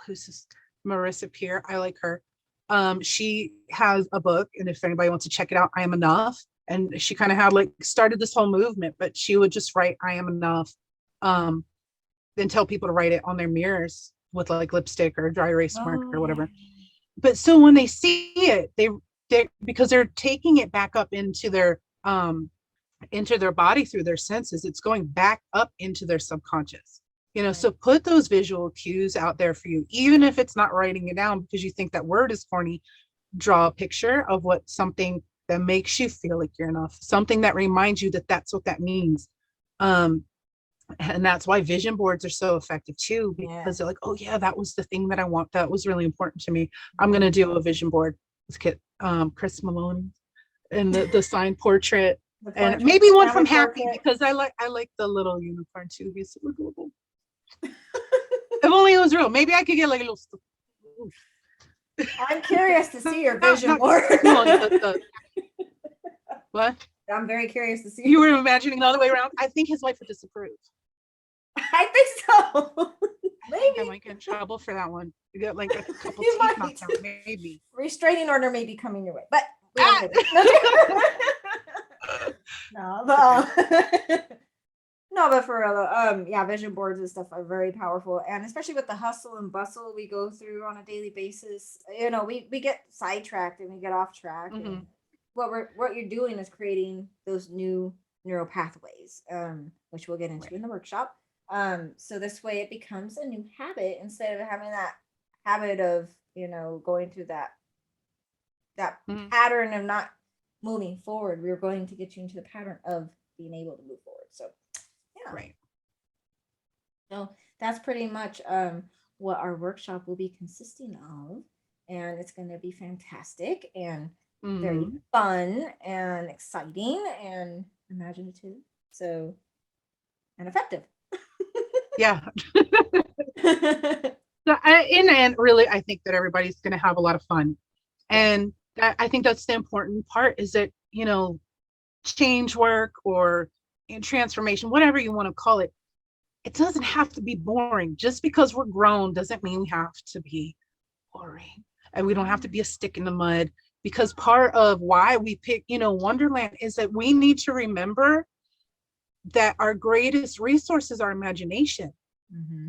who's this? Marissa Peer. I like her. She has a book, and if anybody wants to check it out, I Am Enough. And she kind of had started this whole movement, but she would just write I am enough. Then tell people to write it on their mirrors with lipstick or dry erase mark or whatever. But so when they see it, they because they're taking it back up into their body through their senses, it's going back up into their subconscious. So put those visual cues out there for you, even if it's not writing it down because you think that word is corny. Draw a picture of something that makes you feel like you're enough, something that reminds you that that's what that means. And that's why vision boards are so effective too, because they're like, oh yeah, that was the thing that I want. That was really important to me. I'm going to do a vision board. Let's get Chris Maloney and the signed portrait, and maybe one from Happy, because I like the little unicorn too. He's super adorable. If only it was real. Maybe I could get a little. I'm curious to see your vision board. What? I'm very curious to see. You were imagining the other way around. I think his wife would disapprove. I think so. Maybe I might get in trouble for that one. You got a couple teeth knocked out, maybe. Restraining order may be coming your way, but no, but for real, vision boards and stuff are very powerful, and especially with the hustle and bustle we go through on a daily basis, we get sidetracked and we get off track. And what you're doing is creating those new neural pathways, which we'll get into in the workshop. So this way it becomes a new habit instead of having that habit of, going through that pattern of not moving forward. We're going to get you into the pattern of being able to move forward. So, yeah. Right. So that's pretty much what our workshop will be consisting of. And it's going to be fantastic and very fun and exciting and imaginative. So, and effective. Yeah. So in the end, really, I think that everybody's going to have a lot of fun. And I think that's the important part, is that, change work or transformation, whatever you want to call it, it doesn't have to be boring. Just because we're grown doesn't mean we have to be boring. And we don't have to be a stick in the mud, because part of why we pick, Wonderland is that we need to remember that our greatest resource is our imagination. Mm-hmm.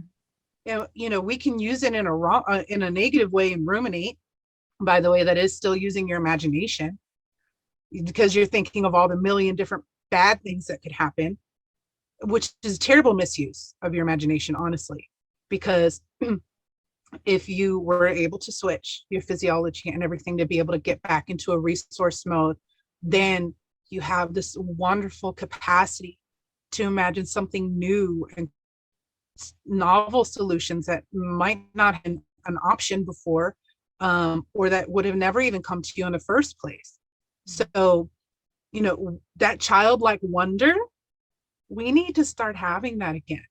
You know, we can use it in a negative way and ruminate. By the way, that is still using your imagination, because you're thinking of all the million different bad things that could happen, which is terrible misuse of your imagination, honestly. Because if you were able to switch your physiology and everything to be able to get back into a resource mode, then you have this wonderful capacity to imagine something new and novel solutions that might not have been an option before, or that would have never even come to you in the first place. So, you know, that childlike wonder, we need to start having that again.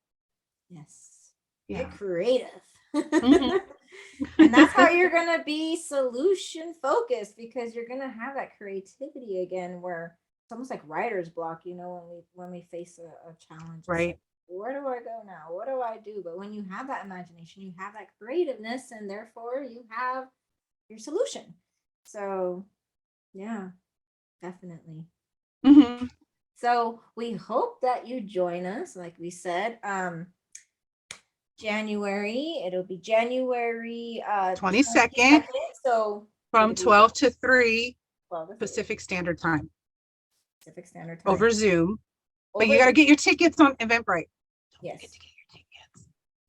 Yes. Yeah. Get creative. Mhm. And that's how you're going to be solution focused, because you're going to have that creativity again, where it's almost like writer's block, you know, when we face a challenge. Right. Like, where do I go now? What do I do? But when you have that imagination, you have that creativeness, and therefore you have your solution. So, yeah, definitely. Mm-hmm. So we hope that you join us, like we said. January, it'll be January 22nd, 22nd. So from 12 to 3 12 to 3 Pacific Standard Time Pacific Standard Time. over Zoom. But Over you got to get your tickets on Eventbrite. Yes. Get to get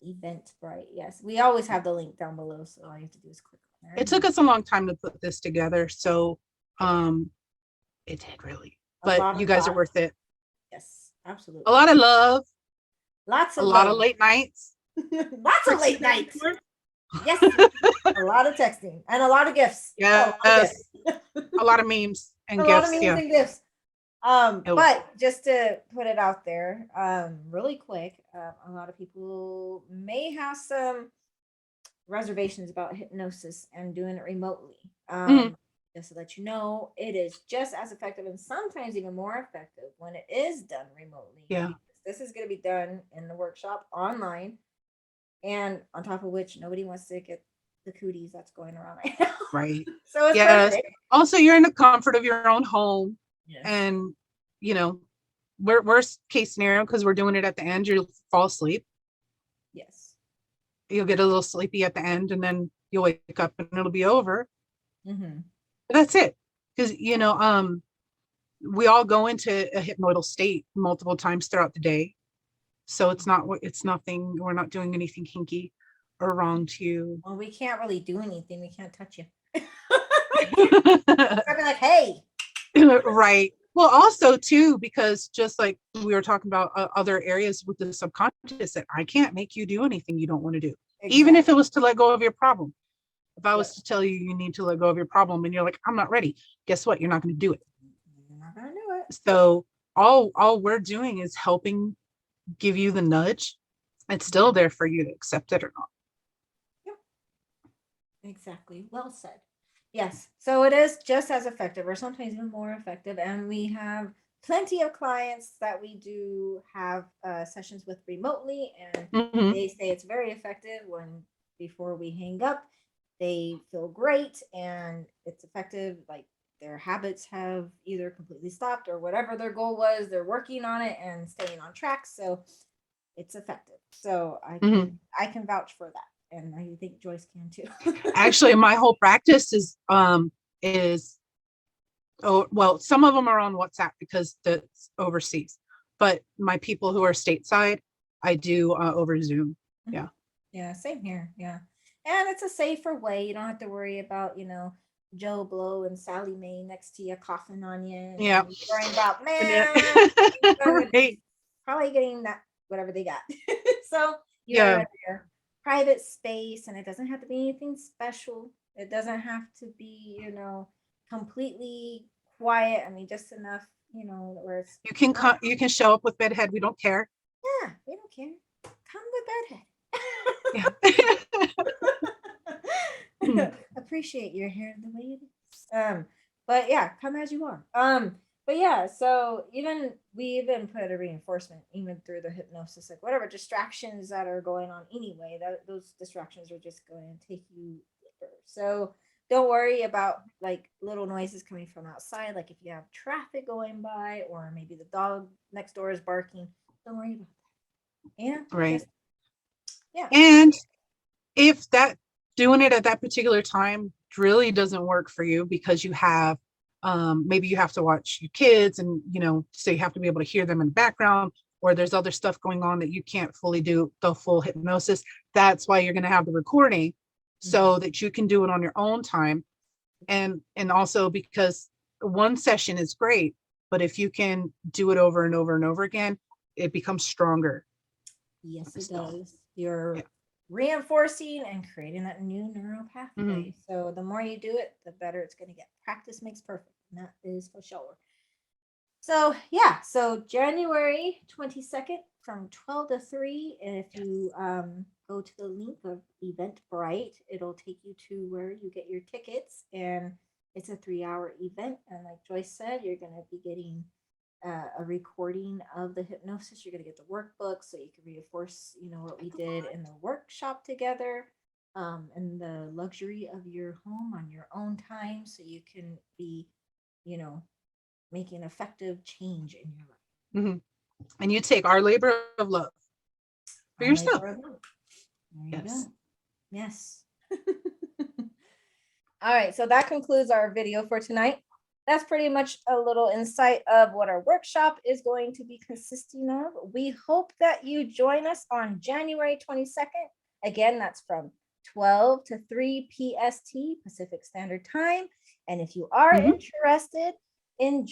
your tickets. Eventbrite. Yes. We always have the link down below, so all you have to do is click on there. It took us a long time to put this together, so it did really. But you guys are worth it. Yes, absolutely. A lot of love. Lots of a lot of late nights. Lots of late nights. Yes. A lot of texting and a lot of gifts. Yes. A lot of memes and gifts. A lot of memes and gifts. But just to put it out there, really quick, a lot of people may have some reservations about hypnosis and doing it remotely. Just to let you know, it is just as effective and sometimes even more effective when it is done remotely. Yeah. This is going to be done in the workshop online, and on top of which, nobody wants to get the cooties that's going around right now. Right. So it's perfect. Also, you're in the comfort of your own home. Yes. And, you know, worst case scenario, because we're doing it at the end, you'll fall asleep. Yes. You'll get a little sleepy at the end, and then you'll wake up and it'll be over. Mm-hmm. That's it. Because, you know, we all go into a hypnoidal state multiple times throughout the day. So it's nothing, we're not doing anything kinky or wrong to you. Well, we can't really do anything. We can't touch you. I'd be like, hey. Right. Well, also too, because just like we were talking about other areas with the subconscious, that I can't make you do anything you don't want to do. Exactly. Even if it was to let go of your problem. If I was to tell you you need to let go of your problem and you're like, I'm not ready, guess what? You're not going to do it. You're not going to do it. So all we're doing is helping give you the nudge. It's still there for you to accept it or not. Yep. Exactly. Well said. Yes. So it is just as effective, or sometimes even more effective. And we have plenty of clients that we do have sessions with remotely, and they say it's very effective. When before we hang up, they feel great and it's effective. Like their habits have either completely stopped or whatever their goal was, they're working on it and staying on track. So it's effective. So I can vouch for that. And I think Joyce can too. Actually, my whole practice is well, some of them are on WhatsApp because that's overseas, but my people who are stateside, I do over Zoom. Yeah. Yeah, same here. Yeah. And it's a safer way. You don't have to worry about, Joe Blow and Sally Mae next to you coughing on you. Yeah. Worrying about, man, right. Probably getting that, whatever they got. So you have your private space, and it doesn't have to be anything special. It doesn't have to be, completely quiet. I mean, just enough, where it's you can show up with bedhead. We don't care. Yeah, we don't care. Come with bedhead. Yeah. Appreciate your hair the way it is. But yeah, come as you are. But yeah, so we even put a reinforcement even through the hypnosis, like whatever distractions that are going on anyway, those distractions are just going to take you deeper. So don't worry about like little noises coming from outside. Like if you have traffic going by, or maybe the dog next door is barking, don't worry about that. Yeah. Right. Just, yeah. And if that doing it at that particular time really doesn't work for you because you have maybe you have to watch your kids and so you have to be able to hear them in the background, or there's other stuff going on that you can't fully do the full hypnosis, that's why you're going to have the recording so that you can do it on your own time. And also because one session is great, but if you can do it over and over and over again, it becomes stronger. Yes, it does. You're reinforcing and creating that new neural pathway. So the more you do it, the better it's going to get. Practice makes perfect, and that is for sure. So yeah, so January 22nd from 12 to 3. And if you go to the link of Eventbrite, it'll take you to where you get your tickets, and it's a 3-hour event. And like Joyce said, you're going to be getting a recording of the hypnosis. You're going to get the workbook so you can reinforce, what we did in the workshop together, and the luxury of your home on your own time, so you can be, making effective change in your life. And you take our labor of love for yourself. There you go. Yes. All right, so that concludes our video for tonight. That's pretty much a little insight of what our workshop is going to be consisting of. We hope that you join us on January 22nd. Again, that's from 12 to 3 PST, Pacific Standard Time. And if you are interested in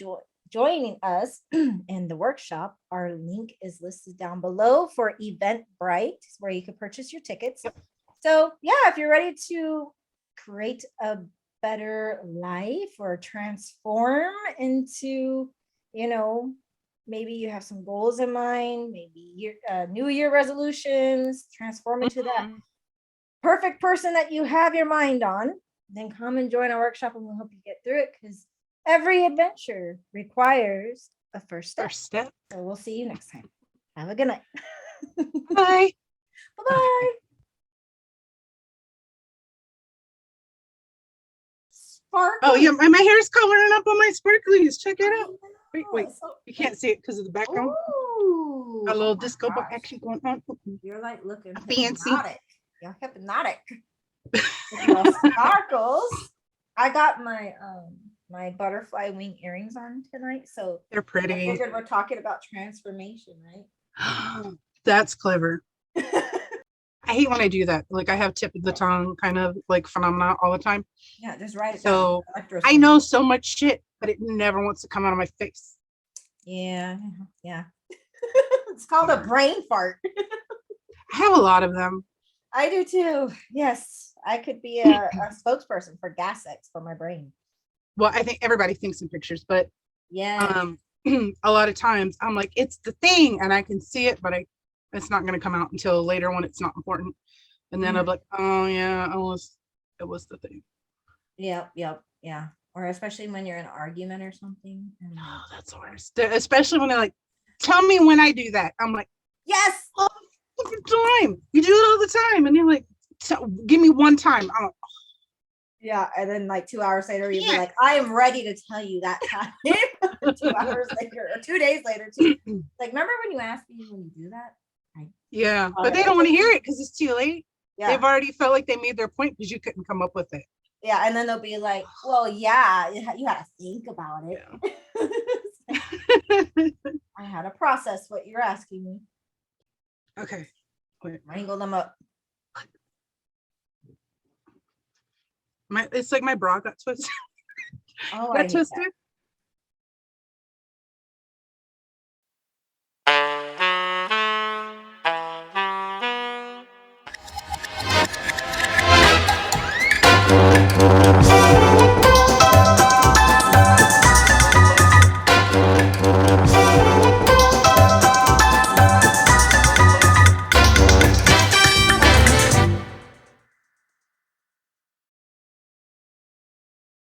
joining us in the workshop, our link is listed down below for Eventbrite, where you can purchase your tickets. So yeah, if you're ready to create a better life or transform into, maybe you have some goals in mind, maybe New Year resolutions, transform into that perfect person that you have your mind on, then come and join our workshop and we'll help you get through it, because every adventure requires a first step. So we'll see you next time. Have a good night. Bye. Bye-bye. Sparkly. Oh yeah, my hair is coloring up on my sparklies. Check it out. Wait. You can't see it because of the background. Ooh, A little disco action going on. You're like looking fancy. You're hypnotic. Sparkles. I got my my butterfly wing earrings on tonight, so they're pretty. I figured we're talking about transformation, right? That's clever. I hate when I do that. Like I have tip of the tongue kind of like phenomena all the time. Yeah, just write it down. So I know so much shit, but it never wants to come out of my face. Yeah. It's called a brain fart. I have a lot of them. I do too. Yes, I could be a spokesperson for GasX for my brain. Well, I think everybody thinks in pictures, but yeah, a lot of times I'm like, it's the thing, and I can see it, but it's not going to come out until later when it's not important. And then I'm like, oh yeah, it was the thing. Yep. Yeah. Or especially when you're in an argument or something. Oh, that's the worst. Especially when they're like, tell me when I do that. I'm like, yes, all the time. You do it all the time. And you're like, give me one time. I'm like, oh. Yeah. And then like 2 hours later, you'd be like, I am ready to tell you that time. 2 hours later or 2 days later too. Like, remember when you asked me when you do that? Yeah, but they don't want to hear it because it's too late. Yeah. They've already felt like they made their point because you couldn't come up with it. Yeah, and then they'll be like, well, yeah, you had to think about it. Yeah. I had to process what you're asking me. Okay. Wait. Wrangle them up. It's like my bra got twisted. Oh, got twisted.